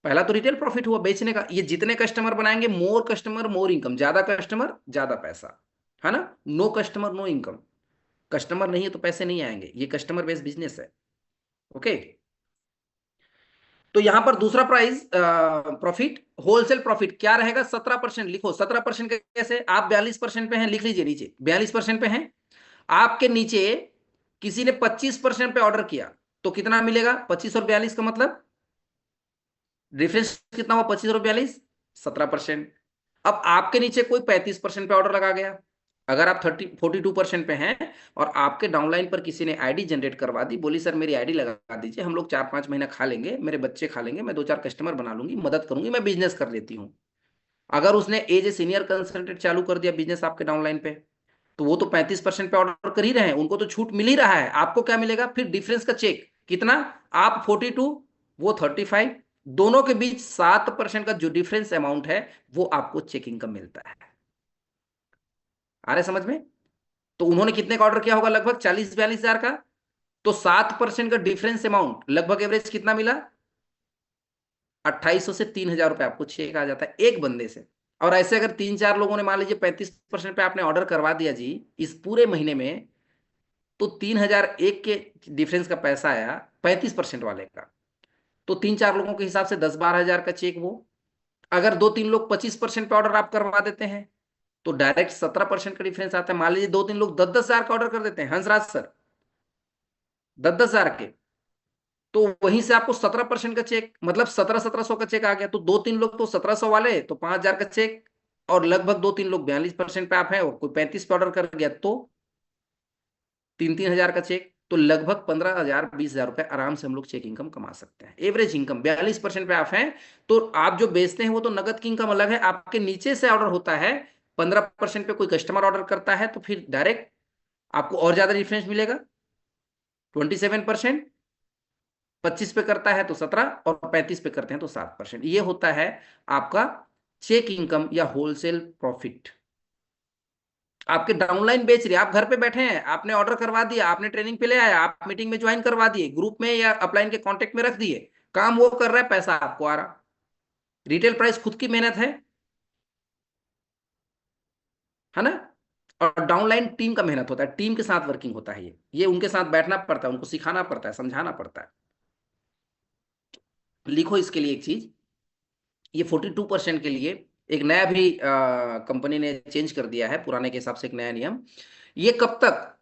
पहला तो रिटेल प्रॉफिट हुआ बेचने का, ये जितने कस्टमर बनाएंगे, मोर कस्टमर मोर इनकम, ज्यादा कस्टमर ज्यादा पैसा, है ना। No customer no income, customer नहीं है तो पैसे नहीं आएंगे, ये कस्टमर बेस्ड बिजनेस है। ओके, तो यहां पर दूसरा प्राइस प्रॉफिट, होलसेल प्रॉफिट क्या रहेगा, 17%। लिखो 17% कैसे, आप 42% पे हैं, लिख लीजिए नीचे 42% पे हैं, आपके नीचे किसी ने 25% पे ऑर्डर किया, तो कितना मिलेगा? 25 और 42 का मतलब डिफरेंस कितना हुआ? 25 और 42, 17%। अब आपके नीचे कोई 35% पे ऑर्डर लगा गया, अगर आप 42% पे हैं और आपके डाउनलाइन पर किसी ने आईडी जनरेट करवा दी, बोली सर मेरी आईडी लगा दीजिए, हम लोग 4-5 महीना खा लेंगे, मेरे बच्चे खा लेंगे, मैं 2-4 कस्टमर बना लूंगी, मदद करूंगी, मैं बिजनेस कर लेती हूँ। अगर उसने एज ए सीनियर कंसल्टेंट चालू कर दिया बिजनेस आपके डाउनलाइन पे, तो वो तो 35% पे ऑर्डर कर ही रहे हैं, उनको तो छूट मिल ही रहा है। आपको क्या मिलेगा फिर? डिफरेंस का चेक। कितना? आप 42, वो 35, दोनों के बीच 7% का जो डिफरेंस अमाउंट है वो आपको चेक इनकम मिलता है। आ रहे समझ में? तो उन्होंने कितने का ऑर्डर किया होगा? लगभग 40-42 हजार का। तो 7% का डिफरेंस अमाउंट लगभग एवरेज कितना मिला? 2800 से 3000 रुपए आपको चेक आ जाता है एक बंदे से। और ऐसे अगर 3-4 लोगों ने मान लीजिए 35% पे आपने ऑर्डर करवा दिया जी इस पूरे महीने में, तो 3001 के डिफरेंस का पैसा आया 35% वाले का। तो 3-4 लोगों के हिसाब से 10-12 हजार का चेक वो। अगर 2-3 लोग 25% पे ऑर्डर आप करवा देते हैं तो डायरेक्ट 17% का डिफरेंस आता है। मान लीजिए 2-3 लोग 10-10 हजार का ऑर्डर कर देते हैं, हंसराज सर 10-10 हजार के, तो वहीं से आपको 17% का चेक, मतलब 1700 का चेक आ गया। तो 2-3 लोग तो 1700 वाले, तो 5000 का चेक, और लगभग 2-3 लोग 42% पे आप हैं और कोई 35 पे ऑर्डर कर गया तो 3-3 हजार का चेक। तो लगभग 15,000 20,000 रुपए आराम से हम लोग चेक इनकम कमा सकते हैं। एवरेज इनकम 42% पे आप हैं, तो आप जो बेचते हैं वो तो नगद की इनकम अलग है, आपके नीचे से ऑर्डर होता है 15% पे कोई कस्टमर ऑर्डर करता है तो फिर डायरेक्ट आपको और ज्यादा डिफरेंस मिलेगा 27%। 25 पे करता है तो 17 और 35 पे करते हैं तो 7%। ये होता है आपका चेक इनकम या होलसेल प्रॉफिट। आपके डाउनलाइन बेच रहे, आप घर पे बैठे हैं, आपने ऑर्डर करवा दिया, आपने ट्रेनिंग पे ले आया, आप मीटिंग में ज्वाइन करवा दिए, ग्रुप में या अपलाइन के कांटेक्ट में रख दिए, काम वो कर रहा है, पैसा आपको आ रहा। रिटेल प्राइस खुद की मेहनत है ना? और डाउनलाइन टीम का मेहनत होता है, टीम के साथ वर्किंग होता है। ये उनके साथ बैठना पड़ता है, उनको सिखाना पड़ता है, समझाना पड़ता है। लिखो इसके लिए एक चीज, ये 42% के लिए एक नया भी कंपनी ने चेंज कर दिया है, पुराने के हिसाब से एक नया नियम। ये कब तक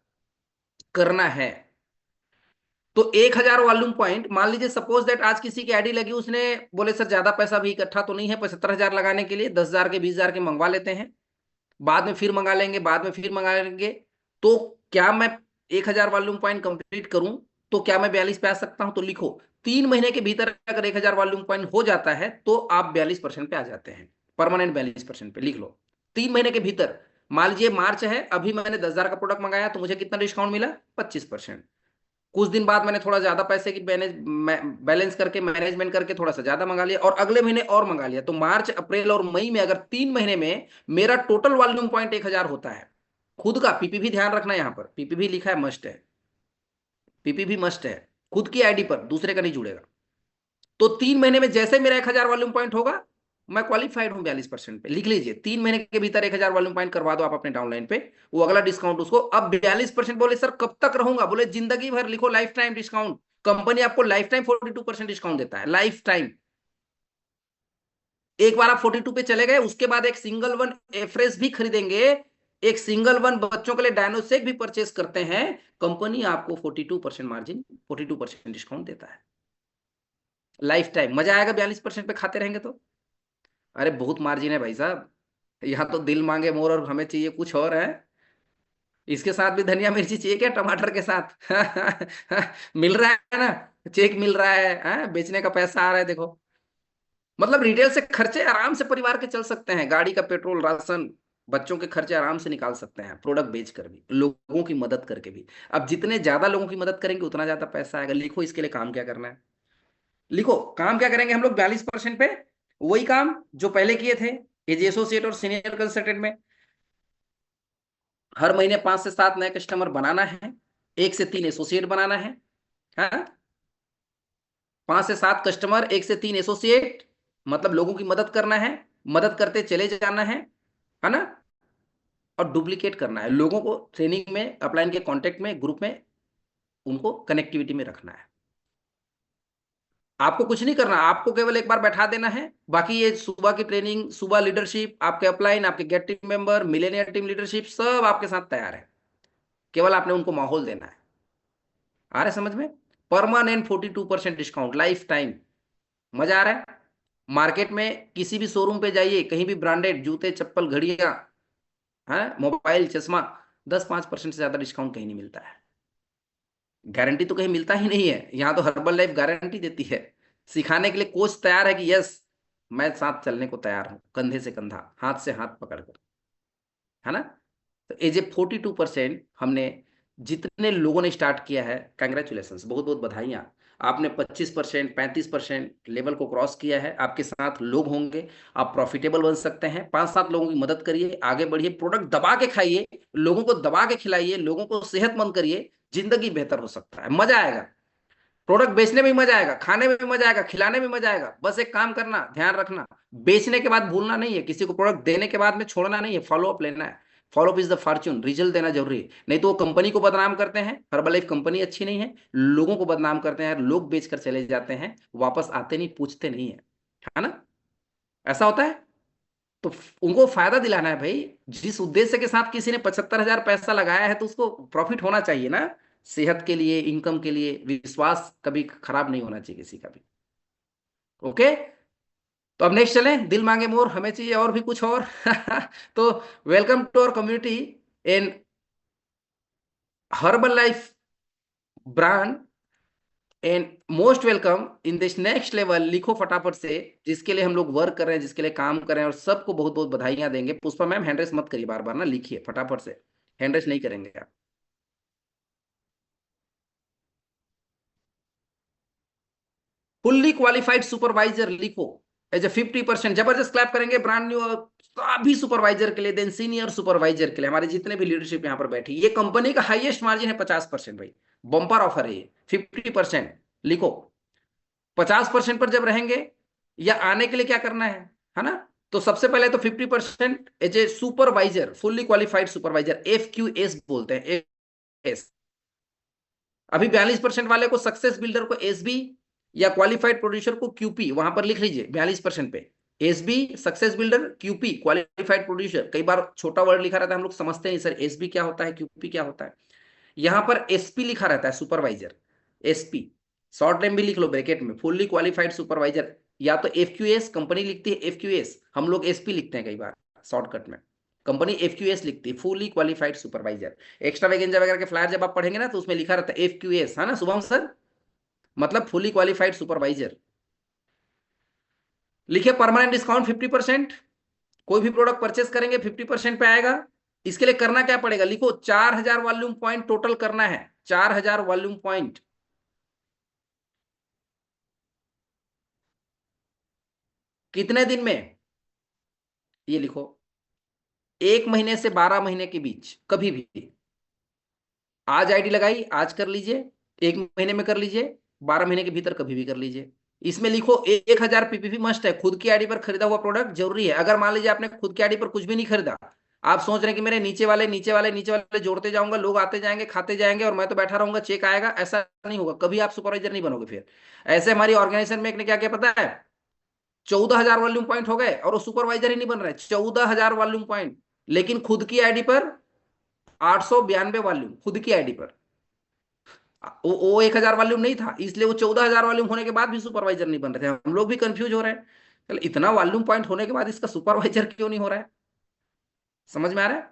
करना है? तो 1000 वॉल्यूम पॉइंट, मान लीजिए सपोज दैट आज किसी की आईडी लगी, उसने बोले सर ज्यादा पैसा भी इकट्ठा तो नहीं है 75,000 लगाने के लिए, 10,000 के 20,000 के मंगवा लेते हैं, बाद में फिर मंगा लेंगे, बाद में फिर मंगा लेंगे। तो क्या मैं 1000 वॉल्यूम पॉइंट कंप्लीट करूं तो क्या मैं 42 पे आ सकता हूं? तो लिखो 3 महीने के भीतर अगर 1000 वॉल्यूम पॉइंट हो जाता है तो आप 42% पे आ जाते हैं, परमानेंट 42% पे। लिख लो 3 महीने के भीतर। मान लीजिए मार्च है, अभी मैंने 10,000 का प्रोडक्ट मंगाया तो मुझे कितना डिस्काउंट मिला? 25%। कुछ दिन बाद मैंने थोड़ा ज्यादा पैसे की बैलेंस करके मैनेजमेंट करके थोड़ा सा ज्यादा मंगा लिया और अगले महीने और मंगा लिया, तो मार्च अप्रैल और मई में अगर 3 महीने में मेरा टोटल वॉल्यूम पॉइंट 1000 होता है, खुद का पीपीवी ध्यान रखना, यहां पर पीपीवी लिखा है, मस्ट है, पीपीवी मस्ट है, खुद की आईडी पर, दूसरे का नहीं जुड़ेगा। तो 3 महीने में जैसे मेरा 1000 वॉल्यूम पॉइंट होगा, मैं क्वालिफाइड हूं 42% पे। लिख लीजिए 3 महीने के भीतर 1000 वॉल्यूम पॉइंट करवा दो आप अपने डाउनलाइन पे, वो अगला डिस्काउंट उसको। अब 42%, बोले सर कब तक रहूंगा? बोले जिंदगी भर। लिखो लाइफ टाइम डिस्काउंट, कंपनी आपको लाइफ टाइम 42% डिस्काउंट देता है, लाइफ टाइम। एक बार आप 42 पे चले गए, उसके बाद एक सिंगल वन एफ्रेस भी खरीदेंगे, एक सिंगल वन बच्चों के लिए डायनोसेक भी परचेस करते हैं, कंपनी आपको 42% मार्जिन, 42% डिस्काउंट देता है लाइफ टाइम। मजा आएगा 42% पे खाते रहेंगे तो। अरे बहुत मार्जिन है भाई साहब, यहाँ तो दिल मांगे मोर और हमें चाहिए कुछ और है। इसके साथ भी धनिया मिर्ची चाहिए क्या टमाटर के साथ? मिल रहा है ना, चेक मिल रहा है, बेचने का पैसा आ रहा है, देखो। मतलब रिटेल से खर्चे आराम से परिवार के चल सकते हैं, गाड़ी का पेट्रोल, राशन, बच्चों के खर्चे आराम से निकाल सकते हैं, प्रोडक्ट बेचकर भी, लोगों की मदद करके भी। अब जितने ज्यादा लोगों की मदद करेंगे उतना ज्यादा पैसा आएगा। लिखो इसके लिए काम क्या करना है। लिखो काम क्या करेंगे हम लोग 42% पे, वही काम जो पहले किए थे एज एसोसिएट और सीनियर कंसल्टेंट में। हर महीने 5 से 7 नए कस्टमर बनाना है, 1 से 3 एसोसिएट बनाना है। हाँ, 5 से 7 कस्टमर, 1 से 3 एसोसिएट, मतलब लोगों की मदद करना है, मदद करते चले जाना है ना? और डुप्लीकेट करना है, लोगों को ट्रेनिंग में, अपलाइन के कांटेक्ट में, ग्रुप में, उनको कनेक्टिविटी में रखना है। आपको कुछ नहीं करना, आपको केवल एक बार बैठा देना है। बाकी ये सुबह की ट्रेनिंग, सुबह लीडरशिप, आपके अपलाइन, आपके GET team member, millionaire team leadership, सब आपके साथ तैयार है, केवल आपने उनको माहौल देना है। आ रहे समझ में? Permanent 42% discount life time. मजा आ रहा है? मार्केट में किसी भी शोरूम पे जाइए, कहीं भी ब्रांडेड जूते चप्पल घड़ियां है, मोबाइल चश्मा, 10-5% से ज्यादा डिस्काउंट कहीं नहीं मिलता है। गारंटी तो कहीं मिलता ही नहीं है, यहाँ तो हर्बल लाइफ गारंटी देती है। सिखाने के लिए कोच तैयार है कि यस मैं साथ चलने को तैयार हूं, कंधे से कंधा, हाथ से हाथ पकड़कर, है ना। तो एज ए 42% हमने जितने लोगों ने स्टार्ट किया है, कंग्रेचुलेशन, बहुत बहुत बधाइयां। आपने 25% 35% लेवल को क्रॉस किया है। आपके साथ लोग होंगे, आप प्रॉफिटेबल बन सकते हैं। 5-7 लोगों की मदद करिए, आगे बढ़िए, प्रोडक्ट दबा के खाइए, लोगों को दबा के खिलाइए, लोगों को सेहतमंद करिए, जिंदगी बेहतर हो सकता है। मजा आएगा, प्रोडक्ट बेचने में भी मजा आएगा, खाने में भी मजा आएगा, खिलाने में भी मजा आएगा। बस एक काम करना, ध्यान रखना, बेचने के बाद भूलना नहीं है, किसी को प्रोडक्ट देने के बाद में छोड़ना नहीं है, फॉलो अप लेना है। Follow up is the Fortune, result देना जरूरी है। नहीं तो वो कंपनी को बदनाम करते हैं, हर्बल लाइफ कंपनी अच्छी नहीं है, लोगों को बदनाम करते हैं, लोग बेचकर चले जाते हैं, वापस आते नहीं, पूछते नहीं है ना। ऐसा होता है। तो उनको फायदा दिलाना है भाई। जिस उद्देश्य के साथ किसी ने 75,000 पैसा लगाया है तो उसको प्रॉफिट होना चाहिए ना। सेहत के लिए, इनकम के लिए, विश्वास कभी खराब नहीं होना चाहिए किसी का भी। ओके, तो अब नेक्स्ट चलें। दिल मांगे मोर, हमें चाहिए और भी कुछ और। तो welcome to our community in Herbalife brand and most welcome in this next level. लिखो फटाफट से, जिसके लिए हम लोग वर्क कर रहे हैं, जिसके लिए काम कर रहे हैं, और सबको बहुत बहुत बधाइयां देंगे। पुष्पा मैम हैंड रेस मत करिए बार बार ना, लिखिए फटाफट से, हैंड रेस नहीं करेंगे आप। फुल्ली क्वालिफाइड सुपरवाइजर लिखो एज ए 50%। जबरदस्त क्लैप करेंगे ब्रांड न्यू सभी सुपरवाइजर के लिए, देन सीनियर सुपरवाइजर के लिए, हमारे जितने भी लीडरशिप यहाँ पर बैठी। ये कंपनी का हाईएस्ट मार्जिन है 50% भाई, बम्पर ऑफर है ये। 50% लिखो। 50% पर जब रहेंगे या आने के लिए क्या करना है ना। तो सबसे पहले तो 50% as a supervisor, fully qualified supervisor, FQS बोलते हैं, एस। अभी 42% वाले को सक्सेस बिल्डर को SB या क्वालिफाइड प्रोड्यूसर को QP, वहां पर लिख लीजिए 42% पे। SB success builder, QP qualified producer. कई बार छोटा वर्ड लिखा रहता है, हम लोग समझते नहीं सर SB क्या होता है, QP क्या होता है। यहां पर SP लिखा रहता है, सुपरवाइजर, SP शॉर्ट नेम भी लिख लो ब्रैकेट में, फुल्ली क्वालिफाइड सुपरवाइजर। या तो FQS कंपनी लिखती है, FQS हम लोग SP लिखते हैं कई बार शॉर्टकट में, कंपनी FQS लिखती है, फुली क्वालिफाइड सुपरवाइजर। एक्स्ट्रा वैगेंजा वगैरह के फ्लायर जब आप पढ़ेंगे ना तो उसमें लिखा रहता है FQS, है ना शुभम सर, मतलब फुली क्वालिफाइड सुपरवाइजर। लिखिए परमानेंट डिस्काउंट 50%। कोई भी प्रोडक्ट परचेस करेंगे 50% पे आएगा। इसके लिए करना क्या पड़ेगा, लिखो 4000 वॉल्यूम पॉइंट टोटल करना है, 4000 वॉल्यूम पॉइंट। कितने दिन में, ये लिखो 1 महीने से 12 महीने के बीच, कभी भी। आज आईडी लगाई, आज कर लीजिए, 1 महीने में कर लीजिए, 12 महीने के भीतर कभी भी कर लीजिए। इसमें लिखो 1000 PPV मस्ट है। खुद की आईडी पर खरीदा हुआ प्रोडक्ट जरूरी है। अगर मान लीजिए आपने खुद की आईडी पर कुछ भी नहीं खरीदा, आप सोच रहे हैं कि मेरे नीचे वाले नीचे वाले नीचे वाले जोड़ते जाऊंगा, लोग आते जाएंगे खाते जाएंगे और मैं तो बैठा रहूंगा, चेक आएगा, ऐसा नहीं होगा कभी, आप सुपरवाइजर नहीं बनोगे फिर। ऐसे हमारी ऑर्गेनाइजेशन में एक ने क्या किया पता है, 14,000 वॉल्यूम पॉइंट हो गए और वो सुपरवाइजर ही नहीं बन रहे। 14,000 वॉल्यूम पॉइंट, लेकिन खुद की आईडी पर 892 वॉल्यूम, खुद की आईडी पर। वो 1000 वॉल्यूम नहीं था, इसलिए वो 14,000 वॉल्यूम होने के बाद भी सुपरवाइजर नहीं बन रहे थे। हम लोग भी कंफ्यूज हो रहे हैं, चल इतना वॉल्यूम पॉइंट होने के बाद इसका सुपरवाइजर क्यों नहीं हो रहा है, समझ में आ रहा है।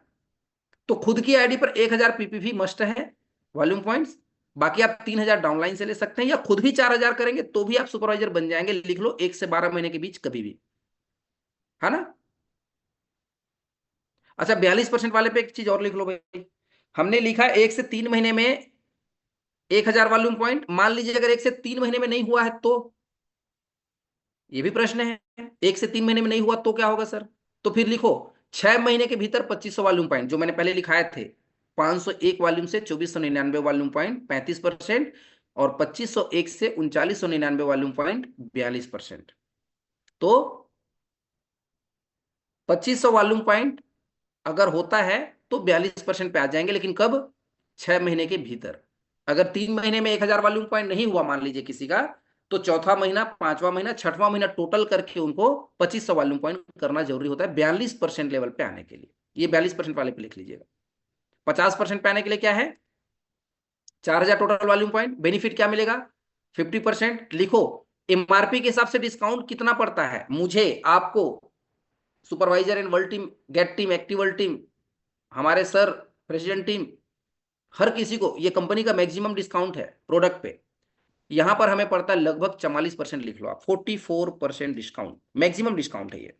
तो खुद की आईडी पर 1000 PPV मस्ट है वॉल्यूम पॉइंट्स। बाकी आप 3000 डाउनलाइन से ले सकते हैं, या खुद भी 4000 करेंगे तो भी आप सुपरवाइजर बन जाएंगे। लिख लो 1 से 12 महीने के बीच कभी भी, है ना। अच्छा 42% वाले पे एक चीज और लिख लो भाई, हमने लिखा 1 से 3 महीने में 1000 वॉल्यूम पॉइंट। मान लीजिए अगर 1 से 3 महीने में नहीं हुआ है तो, ये भी प्रश्न है, 1 से 3 महीने में नहीं हुआ तो क्या होगा सर। तो फिर लिखो 6 महीने के भीतर 2500 वॉल्यूम पॉइंट, जो मैंने पहले लिखाए थे, 501 वॉल्यूम से 2499 वॉल्यूम पॉइंट 35%, और 2501 से 3999 वॉल्यूम पॉइंट 42%। तो 2500 वॉल्यूम पॉइंट अगर होता है तो 42% पे आ जाएंगे, लेकिन कब, 6 महीने के भीतर। अगर 3 महीने में 1000 वॉल्यूम पॉइंट नहीं हुआ मान लीजिए किसी का, तो चौथा महीना, 5वां महीना, 6वां महीना टोटल करके उनको 2500 वॉल्यूम पॉइंट करना जरूरी होता है 42% लेवल पे आने के लिए। ये 42% वाले पे लिख लीजिएगा। 50% पे आने के लिए क्या है, 4000 टोटल वॉल्यूम पॉइंट, बेनिफिट क्या मिलेगा 50%। लिखो एमआरपी के हिसाब से डिस्काउंट कितना पड़ता है मुझे, आपको, supervisor and world team, GET team, active world team, हमारे सर, प्रेसिडेंट टीम, हर किसी को ये कंपनी का मैक्सिमम डिस्काउंट है प्रोडक्ट पे। यहां पर हमें पड़ता है लगभग 44%, लिख लो आप, 44% डिस्काउंट, मैक्सिमम डिस्काउंट है ये।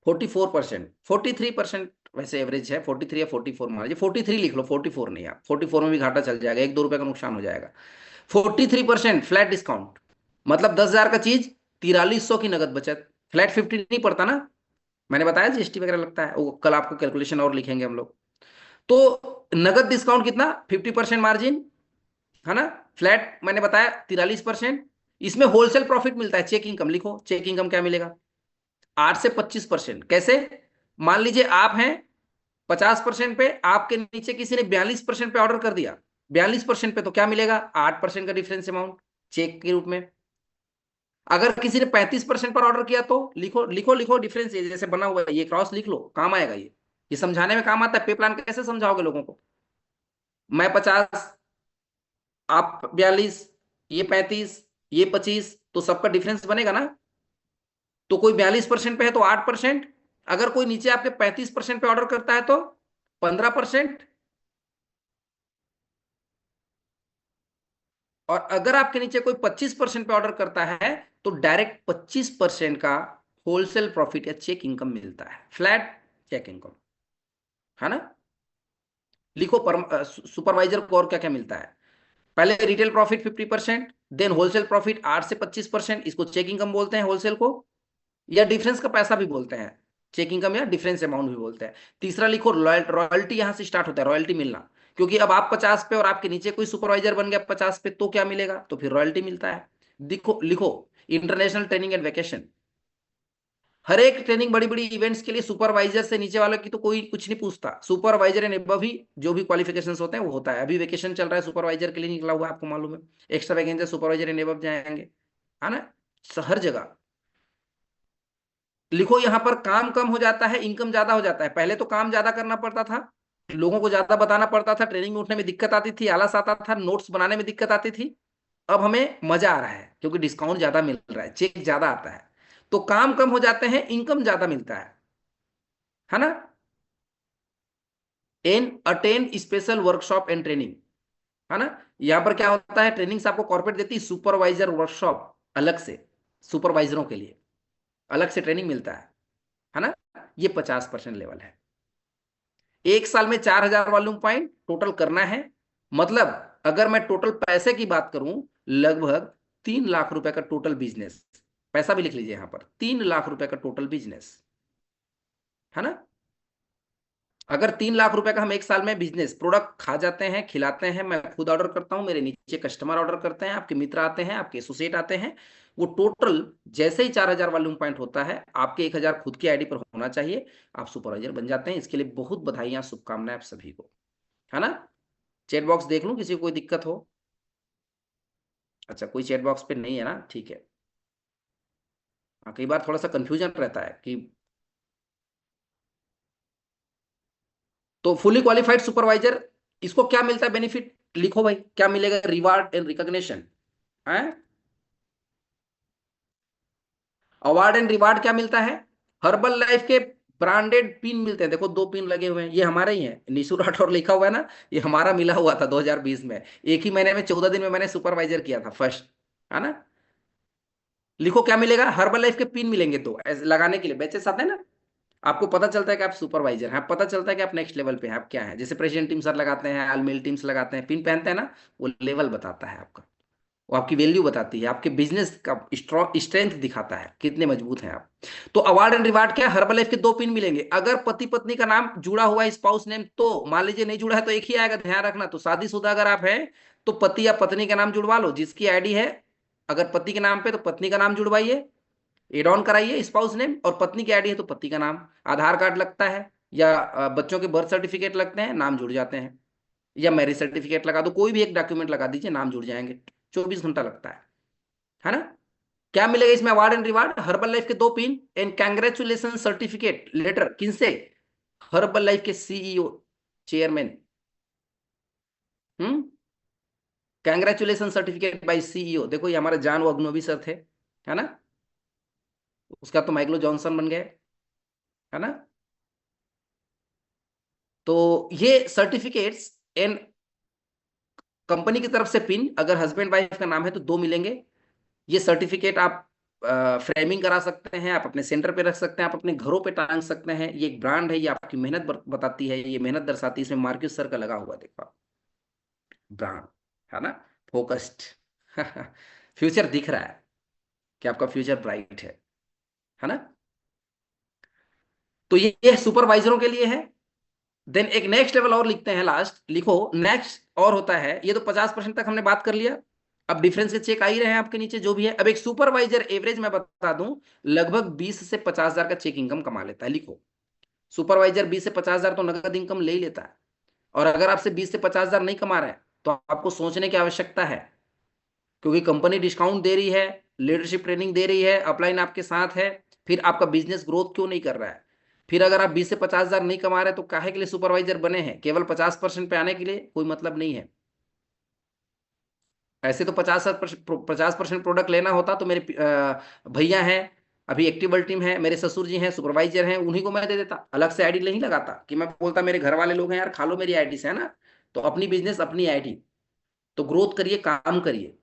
44%, 43% वैसे एवरेज है, 43 या 44 मान लीजिए, 43 लिख लो, 44 नहीं, आप 44 में भी घाटा चल जाएगा, 1-2 रुपए का नुकसान हो जाएगा। 43% फ्लैट डिस्काउंट, मतलब 10,000 का चीज 4300 की नगद बचत। फ्लैट 50 नहीं पड़ता ना, मैंने बताया जीएसटी वगैरह लगता है, वो कल आपको कैलकुलेशन और लिखेंगे हम लोग। तो नगद डिस्काउंट कितना, 50% मार्जिन है ना, फ्लैट मैंने बताया 43%। इसमें होलसेल प्रॉफिट मिलता है, चेक इनकम लिखो, चेक इनकम क्या मिलेगा 8 से 25%। कैसे, मान लीजिए आप हैं 50% पे, आपके नीचे किसी ने 42% पे ऑर्डर कर दिया, 42% पे, तो क्या मिलेगा 8% का डिफरेंस अमाउंट चेक के रूप में। अगर किसी ने 35% पर ऑर्डर किया तो लिखो लिखो लिखो, डिफरेंस जैसे बना हुआ है ये क्रॉस लिख लो, काम आएगा ये समझाने में काम आता है। पे प्लान कैसे समझाओगे लोगों को, मैं 50, आप 42, ये 35, ये 25, तो सबका डिफरेंस बनेगा ना। तो कोई 42% पे है तो 8%, अगर कोई नीचे आपके 35% पे ऑर्डर करता है तो 15%, और अगर आपके नीचे कोई 25% पे ऑर्डर करता है तो डायरेक्ट 25% का होलसेल प्रॉफिट या चेक इनकम मिलता है, फ्लैट चेक इनकम, है ना। लिखो सुपरवाइजर को और क्या क्या मिलता है, पहले retail profit 50%, then wholesale profit 8 से 25%, इसको चेक इनकम बोलते हैं होलसेल को, या डिफरेंस का पैसा भी बोलते हैं, चेक इनकम या डिफरेंस अमाउंट भी बोलते हैं। तीसरा लिखो रॉयल्टी, यहां से स्टार्ट होता है रॉयल्टी मिलना, क्योंकि अब आप 50 पे और आपके नीचे कोई सुपरवाइजर बन गया 50 पे, तो क्या मिलेगा, तो फिर रॉयल्टी मिलता है। लिखो लिखो इंटरनेशनल ट्रेनिंग एंड वेकेशन, हर एक ट्रेनिंग बड़ी बड़ी इवेंट्स के लिए सुपरवाइजर से नीचे वालों की तो कोई कुछ नहीं पूछता, सुपरवाइजर एंड एबव ही जो भी क्वालिफिकेशंस होते हैं वो होता है। अभी वेकेशन चल रहा है सुपरवाइजर के लिए निकला हुआ है, आपको मालूम है, extra vacancy supervisor and above जाएंगे, है ना, हर जगह। लिखो यहां पर काम कम हो जाता है, इनकम ज्यादा हो जाता है। पहले तो काम ज्यादा करना पड़ता था, लोगों को ज्यादा बताना पड़ता था, ट्रेनिंग में उठने में दिक्कत आती थी, आलस आता था, नोट्स बनाने में दिक्कत आती थी। अब हमें मजा आ रहा है क्योंकि डिस्काउंट ज्यादा मिल रहा है, चेक ज्यादा आता है, तो काम कम हो जाते हैं, इनकम ज्यादा मिलता है ना। An attend special workshop and training, है ना। यहां पर क्या होता है, ट्रेनिंग्स आपको कॉर्पोरेट देती है, सुपरवाइजर वर्कशॉप अलग से, सुपरवाइजरों के लिए अलग से ट्रेनिंग मिलता है ना। ये 50% लेवल है। एक साल में 4000 वॉल्यूम पॉइंट टोटल करना है, मतलब अगर मैं टोटल पैसे की बात करूं, लगभग 3 लाख रुपए का टोटल बिजनेस, पैसा भी लिख लीजिए यहां पर, 3 लाख रुपए का टोटल बिजनेस, है ना। अगर 3 लाख रुपए का हम एक साल में बिजनेस प्रोडक्ट खा जाते हैं, खिलाते हैं, मैं खुद ऑर्डर करता हूं, मेरे नीचे कस्टमर ऑर्डर करते हैं, आपके मित्र आते हैं, आपके एसोसिएट आते हैं, वो टोटल जैसे ही 4000 वॉल्यूम पॉइंट होता है, आपके 1000 खुद की आईडी पर होना चाहिए, आप सुपरवाइजर बन जाते हैं। इसके लिए बहुत बधाइयां, शुभकामनाएं आप सभी को, है ना। चैट बॉक्स देख लूं किसी को कोई दिक्कत हो, अच्छा कोई चैट बॉक्स पे नहीं है ना, ठीक है। हाँ, कई बार थोड़ा सा कंफ्यूजन रहता है कि, तो फुली क्वालिफाइड सुपरवाइजर, इसको क्या मिलता है बेनिफिट, लिखो भाई क्या मिलेगा, रिवार्ड एंड रिकॉग्निशन है, अवार्ड एंड रिवार्ड क्या मिलता है, हर्बल लाइफ के ब्रांडेड पिन मिलते हैं, देखो 2 पिन लगे हुए हैं, ये हमारे ही हैं, निशु राठौर लिखा हुआ है ना, ये हमारा मिला हुआ था 2020 में, एक ही महीने में 14 दिन में मैंने सुपरवाइजर किया था फर्स्ट, है ना। लिखो क्या मिलेगा, हर्बल लाइफ के पिन मिलेंगे, तो लगाने के लिए बैचेस आते हैं ना, आपको पता चलता है कि आप सुपरवाइजर हैं, पता चलता है कि आप नेक्स्ट लेवल पे हैं, आप क्या है, जैसे प्रेसिडेंट टीम सर लगाते हैं, आलमेल टीम्स लगाते हैं, पिन पहनते हैं ना, वो लेवल बताता है आपका, वो आपकी वैल्यू बताती है, आपके बिजनेस का स्ट्रेंथ दिखाता है, कितने मजबूत हैं आप। तो अवार्ड एंड रिवार्ड क्या, हर्बल लाइफ के 2 पिन मिलेंगे, अगर पति पत्नी का नाम जुड़ा हुआ है स्पाउस नेम, तो मान लीजिए नहीं जुड़ा है तो एक ही आएगा, ध्यान रखना। तो शादीशुदा अगर आप हैं तो पति या पत्नी का नाम जुड़वा लो, जिसकी आईडी है, अगर पति के नाम पे तो पत्नी का नाम जुड़वाइए, एड ऑन कराइए स्पाउस नेम, और पत्नी की आईडी है तो पति का नाम, आधार कार्ड लगता है या बच्चों के बर्थ सर्टिफिकेट लगते हैं, नाम जुड़ जाते हैं, या मैरिज सर्टिफिकेट लगा दो, कोई भी एक डॉक्यूमेंट लगा दीजिए, नाम जुड़ जाएंगे, 24 घंटा लगता है ना। क्या मिलेगा इसमें, award and reward, Herbalife के 2 pin and congratulation certificate letter, किनसे, हर्बल लाइफ के CEO, chairman. Congratulation certificate by CEO. देखो ये हमारे जान अग्नोवी सर थे, है ना, उसका तो माइकलो जॉनसन बन गए, है ना। तो ये सर्टिफिकेट्स एंड कंपनी की तरफ से पिन, अगर हस्बैंड वाइफ का नाम है तो 2 मिलेंगे। ये सर्टिफिकेट आप फ्रेमिंग करा सकते हैं, आप अपने सेंटर पे रख सकते हैं, आप अपने घरों पे टांग सकते हैं। ये एक ब्रांड है, ये आपकी मेहनत बताती है, ये मेहनत दर्शाती है। इसमें मार्क्यूस सर का लगा हुआ देखो ब्रांड, है ना, फोकस्ड। फ्यूचर दिख रहा है कि आपका फ्यूचर ब्राइट है ना। तो ये सुपरवाइजरों के लिए है। देन एक नेक्स्ट लेवल और लिखते हैं, लास्ट लिखो नेक्स्ट और होता है। ये तो 50% तक हमने बात कर लिया। अब डिफरेंस के चेक आ ही रहे हैं आपके नीचे जो भी है। अब एक सुपरवाइजर एवरेज मैं बता दूं लगभग 20 से 50,000 का चेक इनकम कमा लेता है। लिखो सुपरवाइजर 20 से 50,000 तो नगद इनकम ले ही लेता है। और अगर आपसे 20 से 50,000 नहीं कमा रहे हैं तो आपको सोचने की आवश्यकता है, क्योंकि कंपनी डिस्काउंट दे रही है, लीडरशिप ट्रेनिंग दे रही है, अपलाइन आपके साथ है, फिर आपका बिजनेस ग्रोथ क्यों नहीं कर रहा है। फिर अगर आप 20 से 50,000 नहीं कमा रहे तो काहे के लिए सुपरवाइजर बने हैं? केवल 50% पे आने के लिए कोई मतलब नहीं है। ऐसे तो 50% प्रोडक्ट लेना होता तो मेरे भैया हैं, अभी एक्टिवल टीम है, मेरे ससुर जी हैं सुपरवाइजर हैं, उन्हीं को मैं दे देता, अलग से आईडी नहीं लगाता कि मैं बोलता मेरे घर वाले लोग हैं यार खा लो मेरी आईडी से, है ना। तो अपनी बिजनेस अपनी आईडी। तो ग्रोथ करिए, काम करिए,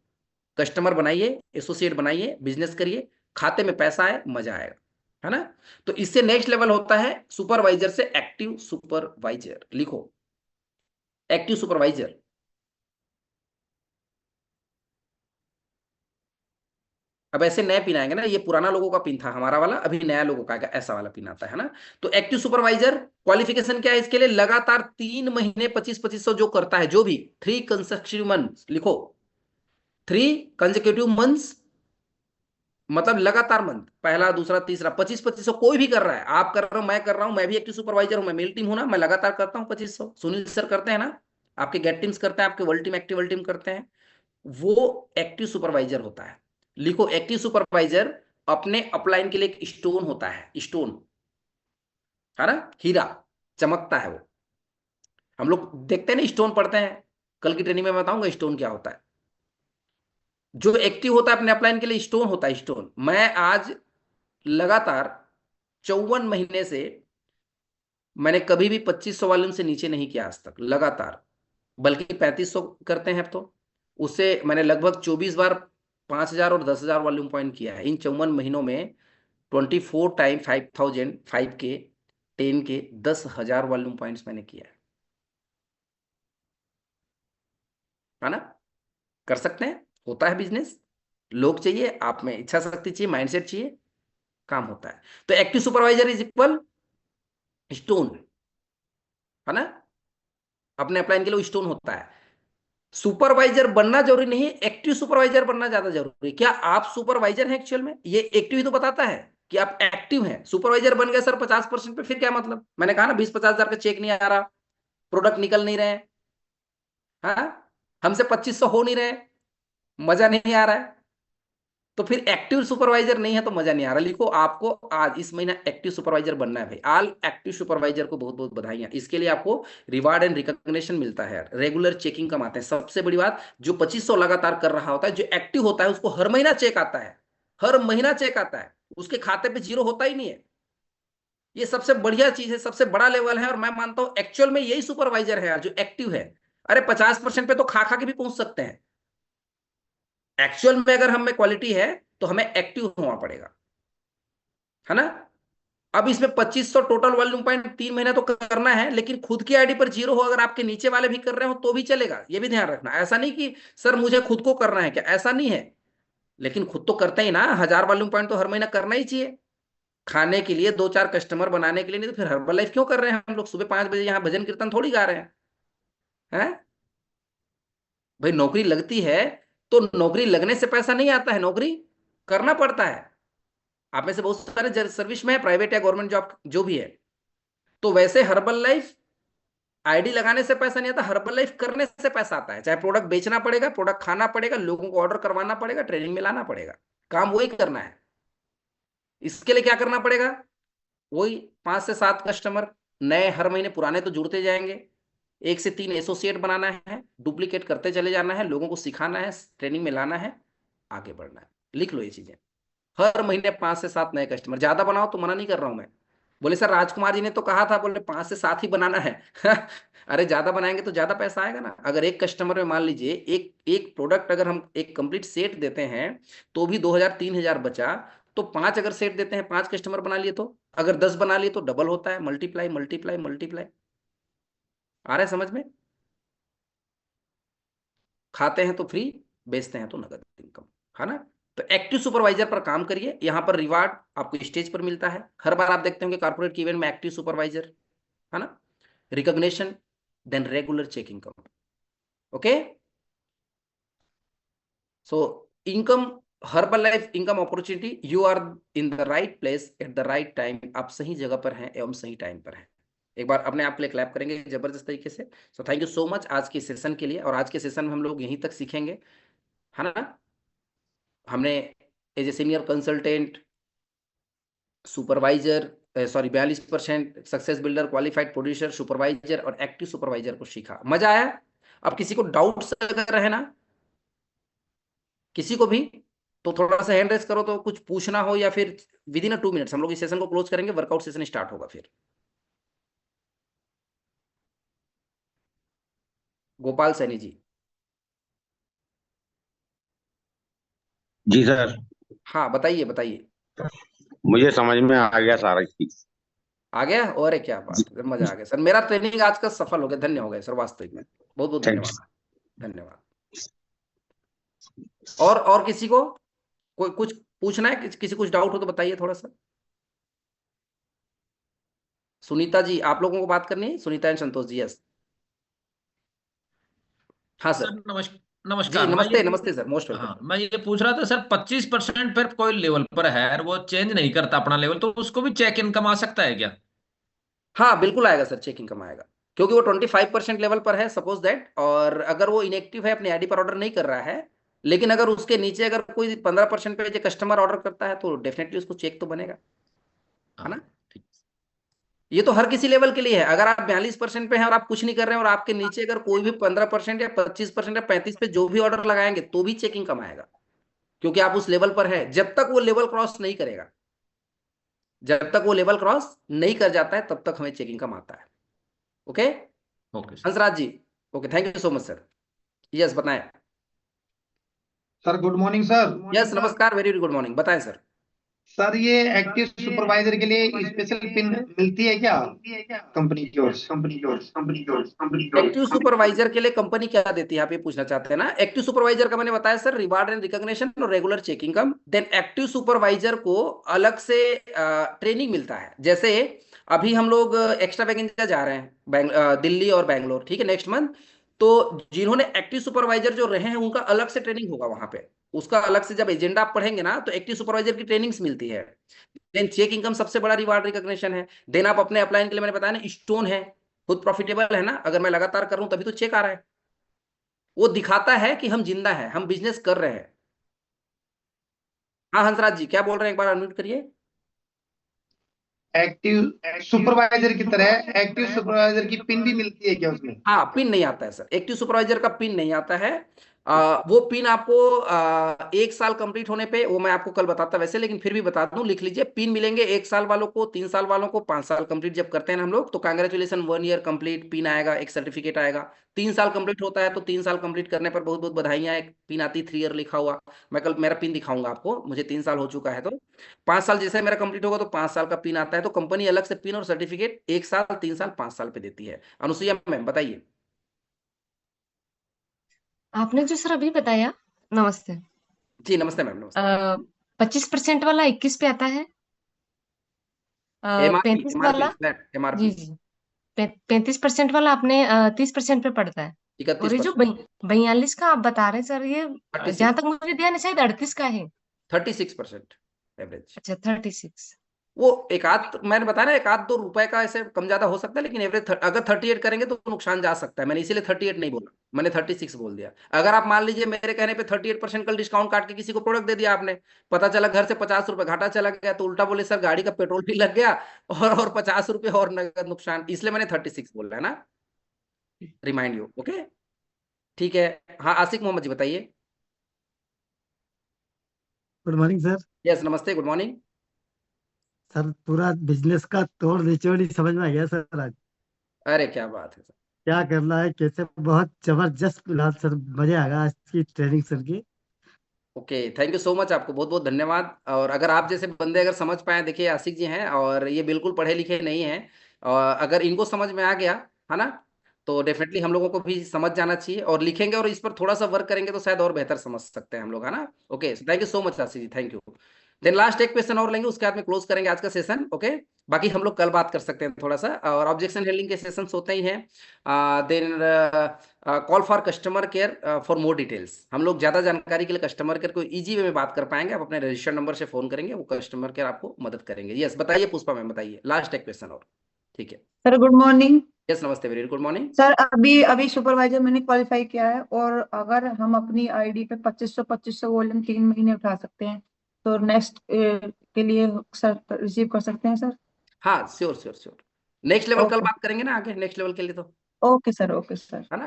कस्टमर बनाइए, एसोसिएट बनाइए, बिजनेस करिए, खाते में पैसा आए, मजा आएगा, है ना। तो इससे नेक्स्ट लेवल होता है सुपरवाइजर से एक्टिव सुपरवाइजर। लिखो एक्टिव सुपरवाइजर। अब ऐसे नए पिन आएंगे ना, ये पुराना लोगों का पिन था हमारा वाला, अभी नया लोगों का ऐसा वाला पिन आता है ना। तो एक्टिव सुपरवाइजर क्वालिफिकेशन क्या है इसके लिए? लगातार 3 महीने 25-2500 जो करता है, जो भी 3 कंसेक्यूटिव मंथ्स। लिखो 3 कंसेक्यूटिव मंथ्स, मतलब लगातार मंथ, पहला दूसरा तीसरा 25-2500 कोई भी कर रहा है, आप कर रहे हो, मैं कर रहा हूं, मैं भी एक्टिव सुपरवाइजर हूं, मैं मेल टीम हूं ना, मैं लगातार करता हूं 2500। सुनील सर करते हैं ना, आपके गेट टीम्स करते हैं, आपके वर्ल्ड टीम एक्टिव टीम करते हैं, वो एक्टिव सुपरवाइजर होता है। लिखो एक्टिव सुपरवाइजर अपने अपलाइन के लिए एक स्टोन होता है, स्टोन, है ना, हीरा चमकता है वो। हम लोग देखते हैं ना स्टोन पढ़ते हैं, कल की ट्रेनिंग में बताऊंगा स्टोन क्या होता है। जो एक्टिव होता है अपने अपलाइन के लिए स्टोन होता है, स्टोन। मैं आज लगातार 54 महीने से मैंने कभी भी 2500 वॉल्यूम से नीचे नहीं किया आज तक लगातार, बल्कि 3500 करते हैं अब तो। उससे मैंने लगभग 24 बार 5,000 और 10,000 वॉल्यूम पॉइंट किया है इन 54 महीनों में। 24 time 5,000, 5K, 10K, 10,000 volume points मैंने किया है ना। कर सकते हैं, होता है बिजनेस। लोग चाहिए, आप में इच्छा शक्ति चाहिए, माइंडसेट चाहिए, काम होता है। तो active supervisor is equal stone, है ना, अपने अपलाइन के लिए स्टोन होता है। सुपरवाइजर बनना जरूरी नहीं है, एक्टिव सुपरवाइजर बनना ज्यादा जरूरी है। क्या आप सुपरवाइजर हैं एक्चुअल में? ये एक्टिव ही तो बताता है कि आप एक्टिव हैं। सुपरवाइजर बन गए सर 50% पे, फिर क्या मतलब? मैंने कहा ना 20-50,000 का चेक नहीं आ रहा, प्रोडक्ट निकल नहीं रहे, हाँ, हमसे 2500 हो नहीं रहे, मजा नहीं आ रहा है, तो फिर एक्टिव सुपरवाइजर नहीं है तो मजा नहीं आ रहा। लिखो आपको आज इस महीना एक्टिव सुपरवाइजर बनना है भाई। ऑल एक्टिव सुपरवाइजर को बहुत बहुत बधाइयां। इसके लिए आपको रिवार्ड एंड रिकॉग्निशन मिलता है, रेगुलर चेकिंग कमाते हैं। सबसे बड़ी बात, जो 2500 लगातार कर रहा होता है, जो एक्टिव होता है, उसको हर महीना चेक आता है, हर महीना चेक आता है, उसके खाते पे जीरो होता ही नहीं है। ये सबसे बढ़िया चीज है, सबसे बड़ा लेवल है, और मैं मानता हूं एक्चुअल में यही सुपरवाइजर है यार जो एक्टिव है। अरे 50% पे तो खा खा के भी पहुंच सकते हैं। एक्चुअल में अगर हम में क्वालिटी है तो हमें एक्टिव होना पड़ेगा, है ना। अब इसमें 2500 टोटल वॉल्यूम पॉइंट 3 महीने तो करना है, लेकिन खुद की आईडी पर जीरो हो, अगर आपके नीचे वाले भी कर रहे हो तो भी चलेगा। ये भी ध्यान रखना, ऐसा नहीं कि सर मुझे खुद को करना है क्या, ऐसा नहीं है। लेकिन खुद तो करते ही ना, 1000 वॉल्यूम पॉइंट तो हर महीना करना ही चाहिए, खाने के लिए, 2-4 कस्टमर बनाने के लिए। नहीं तो फिर हर्बल लाइफ क्यों कर रहे हैं हम लोग? सुबह 5 बजे यहाँ भजन कीर्तन थोड़ी गा रहे हैं। भाई नौकरी लगती है तो नौकरी लगने से पैसा नहीं आता है, नौकरी करना पड़ता है। आप में से बहुत सारे सर्विस में है, प्राइवेट या गवर्नमेंट जॉब जो भी है। तो वैसे हर्बल लाइफ आईडी लगाने से पैसा नहीं आता, हर्बल लाइफ करने से पैसा आता है। चाहे प्रोडक्ट बेचना पड़ेगा, प्रोडक्ट खाना पड़ेगा, लोगों को ऑर्डर करवाना पड़ेगा, ट्रेनिंग में लाना पड़ेगा, काम वही करना है। इसके लिए क्या करना पड़ेगा? वही 5 से 7 कस्टमर नए हर महीने पुराने तो जुड़ते जाएंगे, 1 से 3 एसोसिएट बनाना है, डुप्लीकेट करते चले जाना है, लोगों को सिखाना है, ट्रेनिंग में लाना है, आगे बढ़ना है। लिख लो ये चीजें। हर महीने 5 से 7 नए कस्टमर, ज्यादा बनाओ तो मना नहीं कर रहा हूं मैं। बोले सर राजकुमार जी ने तो कहा था, बोले 5 से 7 ही बनाना है। अरे ज्यादा बनाएंगे तो ज्यादा पैसा आएगा ना। अगर एक कस्टमर में मान लीजिए एक एक प्रोडक्ट अगर हम एक कंप्लीट सेट देते हैं तो भी 2000-3000 बचा, तो 5 अगर सेट देते हैं, 5 कस्टमर बना लिए, तो अगर 10 बना लिए तो डबल होता है, मल्टीप्लाई मल्टीप्लाई मल्टीप्लाई। आ रहा है समझ में? खाते हैं तो फ्री, बेचते हैं तो नगद इनकम, है ना। तो एक्टिव सुपरवाइजर पर काम करिए, यहां पर रिवार्ड आपको स्टेज पर मिलता है। हर बार आप देखते होंगे कॉर्पोरेट के इवेंट में एक्टिव सुपरवाइजर, है ना, recognition, then regular check income. Okay, so income, Herbalife income opportunity, you are in the right place at the right time. आप सही जगह पर हैं एवं सही टाइम पर हैं। एक बार अपने आप के लिए क्लैप करेंगे जबरदस्त तरीके से। सो थैंक यू सो मच आज के सेशन के लिए। और आज के सेशन में हम लोग यहीं तक सीखेंगे, है ना। हमने as a senior consultant, supervisor, sorry 42% success builder, qualified producer, supervisor और एक्टिव सुपरवाइजर को सीखा। मजा आया? अब किसी को डाउट्स अगर है ना, किसी को भी, तो थोड़ा सा हैंड रेस करो, तो कुछ पूछना हो, या फिर विद इन 2 मिनट्स हम लोग इस सेशन को क्लोज करेंगे, वर्कआउट सेशन स्टार्ट होगा फिर। गोपाल सैनी जी। जी सर, हाँ बताइए बताइए। मुझे समझ में आ गया सारा चीज। आ गया? और क्या बात है, मजा आ गया सर। मेरा ट्रेनिंग आज का सफल हो गया, धन्य हो गया सर, वास्तविक में बहुत बहुत थैंक्स। धन्यवाद। धन्यवाद। और किसी को कोई कुछ पूछना है, किसी कुछ डाउट हो तो बताइए थोड़ा सा। सुनीता जी, आप लोगों को बात करनी है? Sunita and Santosh ji, yes. हाँ सर सर। जी नमस्कार। नमस्ते, नमस्ते सर, मोस्ट हाँ, वेलकम। मैं ये पूछ रहा था सर, 25% पर कोई लेवल पर है और वो चेंज नहीं करता अपना लेवल, तो उसको भी चेक इनकम आ सकता है क्या? हाँ बिल्कुल आएगा सर, चेक इनकम आएगा, क्योंकि वो 25% लेवल पर है सपोज दैट। और अगर वो इनएक्टिव है, अपने आईडी पर ऑर्डर नहीं कर रहा है, लेकिन अगर उसके नीचे अगर कोई 15% पे जो कस्टमर ऑर्डर करता है, तो डेफिनेटली उसको चेक तो बनेगा, है ना। हाँ ठीक। ये तो हर किसी लेवल के लिए है। अगर आप 42% पे हैं और आप कुछ नहीं कर रहे हैं, और आपके नीचे अगर कोई भी 15% या 25% या 35 पे जो भी ऑर्डर लगाएंगे, तो भी चेक इनकम आएगा, क्योंकि आप उस लेवल पर है। जब तक वो लेवल क्रॉस नहीं करेगा, जब तक वो लेवल क्रॉस नहीं कर जाता है, तब तक हमें चेक इनकम आता है। Okay okay sir. Hansraj ji, okay, thank you so much sir. Yes बताएं। Sir good morning sir. Yes नमस्कार, वेरी गुड मॉर्निंग, बताएं सर। सर ये एक्टिव सुपरवाइजर के लिए स्पेशल पिन मिलती है क्या कंपनी की ओर से? एक्टिव सुपरवाइजर के लिए कंपनी क्या देती है, आप ये पूछना चाहते हैं ना। एक्टिव सुपरवाइजर का मैंने बताया सर, रिवार्ड एंड रिकॉग्निशन और regular check income. Then active supervisor को अलग से ट्रेनिंग मिलता है। जैसे अभी हम लोग एक्स्ट्रा वैकेंसी जा रहे हैं दिल्ली और बैंगलोर, ठीक है, नेक्स्ट मंथ। तो जिन्होंने एक्टिव सुपरवाइजर जो रहे हैं, उनका अलग से ट्रेनिंग होगा वहां पे। उसका अलग से जब एजेंडा आप पढ़ेंगे ना, तो एक्टिव सुपरवाइजर की ट्रेनिंग्स मिलती है। देन चेक इनकम सबसे बड़ा रिवार्ड रिकॉग्निशन है। देन आप अपने अपलाइन के लिए, मैंने बताया ना, स्टोन है, खुद प्रॉफिटेबल है ना। अगर मैं लगातार कर रहा हूं तभी तो चेक आ रहा है। वो दिखाता है कि हम जिंदा हैं, हम बिजनेस कर रहे हैं। हाँ हंसराज जी, क्या बोल रहे हैं, एक बार अनम्यूट करिए। एक्टिव सुपरवाइजर की तरह एक्टिव सुपरवाइजर की पिन भी मिलती है क्या उसमें? हाँ पिन नहीं आता है सर, एक्टिव सुपरवाइजर का पिन नहीं आता है। वो पिन आपको 1 साल कंप्लीट होने पे, वो मैं आपको कल बताता वैसे, लेकिन फिर भी बता दूं, लिख लीजिए। पिन मिलेंगे 1 साल वालों को, 3 साल वालों को, 5 साल कंप्लीट जब करते हैं ना हम लोग, तो कांग्रेचुलेसन 1 ईयर कंप्लीट, पिन आएगा, एक सर्टिफिकेट आएगा। 3 साल कंप्लीट होता है तो 3 साल कंप्लीट करने पर बहुत बहुत बधाइयां, एक पिन आती 3 ईयर लिखा हुआ। मैं कल मेरा पिन दिखाऊंगा आपको, मुझे 3 साल हो चुका है। तो 5 साल जैसे मेरा कंप्लीट होगा तो 5 साल का पिन आता है। तो कंपनी अलग से पिन और सर्टिफिकेट 1 साल, 3 साल, 5 साल पे देती है। अनुसुईया मैम बताइए। आपने जो सर अभी बताया, नमस्ते, जी नमस्ते मैम, नमस्ते। 25% वाला 21 पे आता है, एमआरपी, 35 एमआरपी वाला, फ्लैट जी एमआरपी जी, 35% वाला आपने 30% पे पड़ता है। और ये जो 31%, 42 का आप बता रहे हैं सर, ये 36, जहां तक मुझे ध्यान है शायद 38 का है। 36% एवरेज। अच्छा 36। वो एक आध, मैंने बताया ना, 1-2 रुपए का ऐसे कम ज्यादा हो सकता है, लेकिन एवरेज अगर 38 करेंगे तो नुकसान जा सकता है। मैंने इसीलिए 38 नहीं बोला, मैंने 36 बोल दिया। अगर आप मान लीजिए मेरे कहने पे 38% कल डिस्काउंट काट के किसी को प्रोडक्ट दे दिया आपने, पता चला घर से 50 रुपए घाटा चला गया, तो उल्टा बोले सर गाड़ी का पेट्रोल भी लग गया और 50 रुपए और नगद नुकसान, इसलिए मैंने 36 बोला है ना, रिमाइंड यू। ओके, ठीक है। हाँ, आसिक मोहम्मद जी बताइए। Good morning sir. यस, नमस्ते, गुड मॉर्निंग। सर पूरा बिजनेस का तोड़ निचोड़ ही समझ में आ गया सर आज। अरे क्या बात है सर। क्या करना है कैसे, बहुत जबरदस्त फिलहाल सर, मजा आएगा आज की ट्रेनिंग सर की। Okay, thank you so much, आपको बहुत बहुत धन्यवाद। और अगर आप जैसे बंदे अगर समझ पाए, देखिए आशिक जी हैं और ये बिल्कुल पढ़े लिखे नहीं हैं, और अगर इनको समझ में आ गया है ना, तो डेफिनेटली हम लोगों को भी समझ जाना चाहिए, और लिखेंगे और इस पर थोड़ा सा वर्क करेंगे तो शायद और बेहतर समझ सकते हैं हम लोग, है ना। Okay, thank you so much Ashiq ji, thank you. Then last एक क्वेश्चन और लेंगे, उसके बाद में क्लोज करेंगे आज का सेशन। ओके, बाकी हम लोग कल बात कर सकते हैं थोड़ा सा, और ऑब्जेक्शन हैंडलिंग के सेशन होते ही हैं। Then call for customer care for more details, हम लोग ज्यादा जानकारी के लिए कस्टमर केयर को इजी वे में बात कर पाएंगे। आप अपने रजिस्टर्ड नंबर से फोन करेंगे, वो कस्टमर केयर आपको मदद करेंगे। यस, बताइए पुष्पा मैम, बताइए लास्ट एक क्वेश्चन और। ठीक है सर, गुड मॉर्निंग। यस, नमस्ते, वेरी गुड मॉर्निंग। सर अभी सुपरवाइजर मैंने क्वालिफाई किया है, और अगर हम अपनी आईडी पे 2500 वॉल्यूम 3 महीने उठा सकते हैं तो नेक्स्ट के लिए सर रिसीव कर सकते हैं सर? हाँ, sure sure sure, next level कल बात करेंगे ना आगे, नेक्स्ट लेवल के लिए तो। ओके सर, ओके सर, है ना।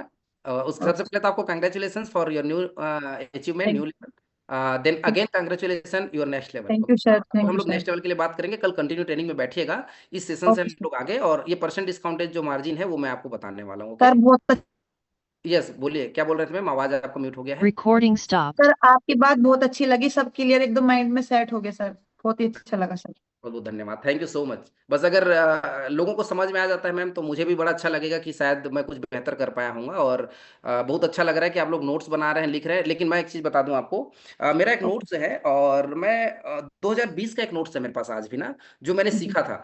उसके सबसे पहले तो आपको congratulation for your new achievement, new level. Then again congratulation your next level. Thank you sir, thank हम यू लोग सर। नेक्स्ट लेवल के लिए बात करेंगे कल, कंटिन्यू ट्रेनिंग में बैठिएगा। इस सेशन से हम लोग आगे, और ये % डिस्काउंटेज जो मार्जिन है वो मैं आपको बताने वाला हूँ। सर बहुत यस, बोलिए, क्या बोल रहे थे मैम, आवाज आपको म्यूट हो गया है। Recording stop. सर, आपकी बात बहुत अच्छी लगी, सब क्लियर, एकदम माइंड में सेट हो गया सर, बहुत ही अच्छा लगा सर। बहुत बहुत धन्यवाद, थैंक यू सो मच। बस अगर लोगों को समझ में आ जाता है मैम, तो मुझे भी बड़ा अच्छा लगेगा कि शायद मैं कुछ बेहतर कर पाया हूँ। और बहुत अच्छा लग रहा है कि आप लोग नोट्स बना रहे हैं, लिख रहे हैं। लेकिन मैं एक चीज़ बता दूं आपको, मेरा एक नोट्स है, और मैं 2020 का एक नोट्स है मेरे पास आज भी ना, जो मैंने सीखा था।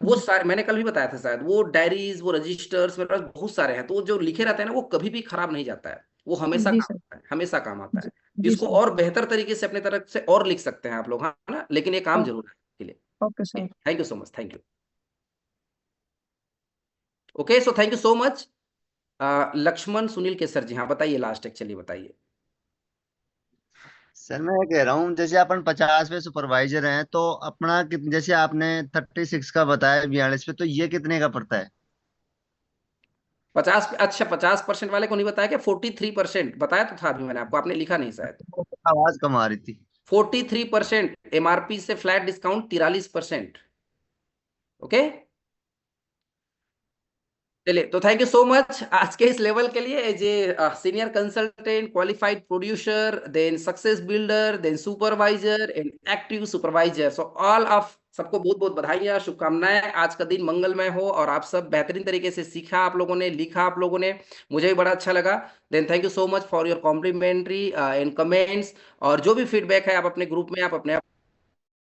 वो सारे मैंने कल भी बताया था शायद, वो डायरीज, वो रजिस्टर्स मेरे पास बहुत सारे हैं। तो जो लिखे रहते हैं ना, वो कभी भी खराब नहीं जाता है, वो हमेशा जी काम सर, आता है, हमेशा काम आता है। जी इसको सर। और बेहतर तरीके से अपने तरफ से और लिख सकते हैं आप लोग, हाँ ना, लेकिन ये काम जरूर है के लिए। Okay sir, thank you so much, thank you. Okay, so thank you so much. Lakshman Sunil Kesar ji, हाँ बताइए, लास्ट एक्चुअली बताइए। सर मैं कह रहा हूँ, जैसे अपन 50 पे सुपरवाइजर हैं, तो अपना जैसे आपने 36 का बताया 42 पे, तो ये कितने का पड़ता है? 50, अच्छा 50% वाले को नहीं बताया क्या? 43% बताया तो था अभी मैंने आपको, आपने लिखा नहीं शायद। आवाज कम आ रही थी। 43% एमआरपी से फ्लैट डिस्काउंट 43%। ओके, चलिए, तो थैंक यू सो मच आज के इस लेवल के लिए। As a senior consultant, qualified producer, then success builder, then supervisor and active supervisor, so all of सबको बहुत बहुत बधाइयाँ, शुभकामनाएं। आज का दिन मंगलमय हो, और आप सब बेहतरीन तरीके से सीखा आप लोगों ने, लिखा आप लोगों ने, मुझे भी बड़ा अच्छा लगा। Then thank you so much for your complimentary and comments, और जो भी फीडबैक है आप अपने ग्रुप में, आप अपने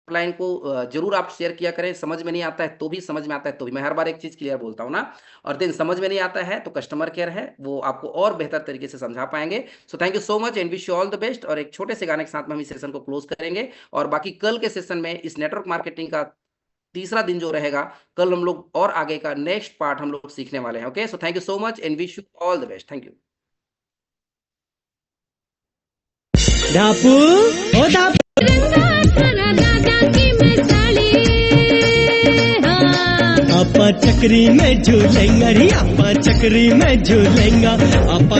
लाइन को जरूर आप शेयर किया करें। समझ में नहीं आता है तो भी, समझ में आता है तो भी, मैं हर बार एक चीज क्लियर बोलता हूँ ना। और देन समझ में नहीं आता है तो कस्टमर केयर है, वो आपको और बेहतर तरीके से समझा पाएंगे। सो thank you so much and wish you all the best. और एक छोटे से गाने के साथ में हम इस सेशन को क्लोज करेंगे, और बाकी कल के सेशन में इस नेटवर्क मार्केटिंग का तीसरा दिन जो रहेगा, कल हम लोग और आगे का नेक्स्ट पार्ट हम लोग सीखने वाले हैं। Okay, so thank you so much and wish you all the best, thank you. आपा चक्री में झूलेंगा रे, आपा चक्री में झूलेंगा, आपा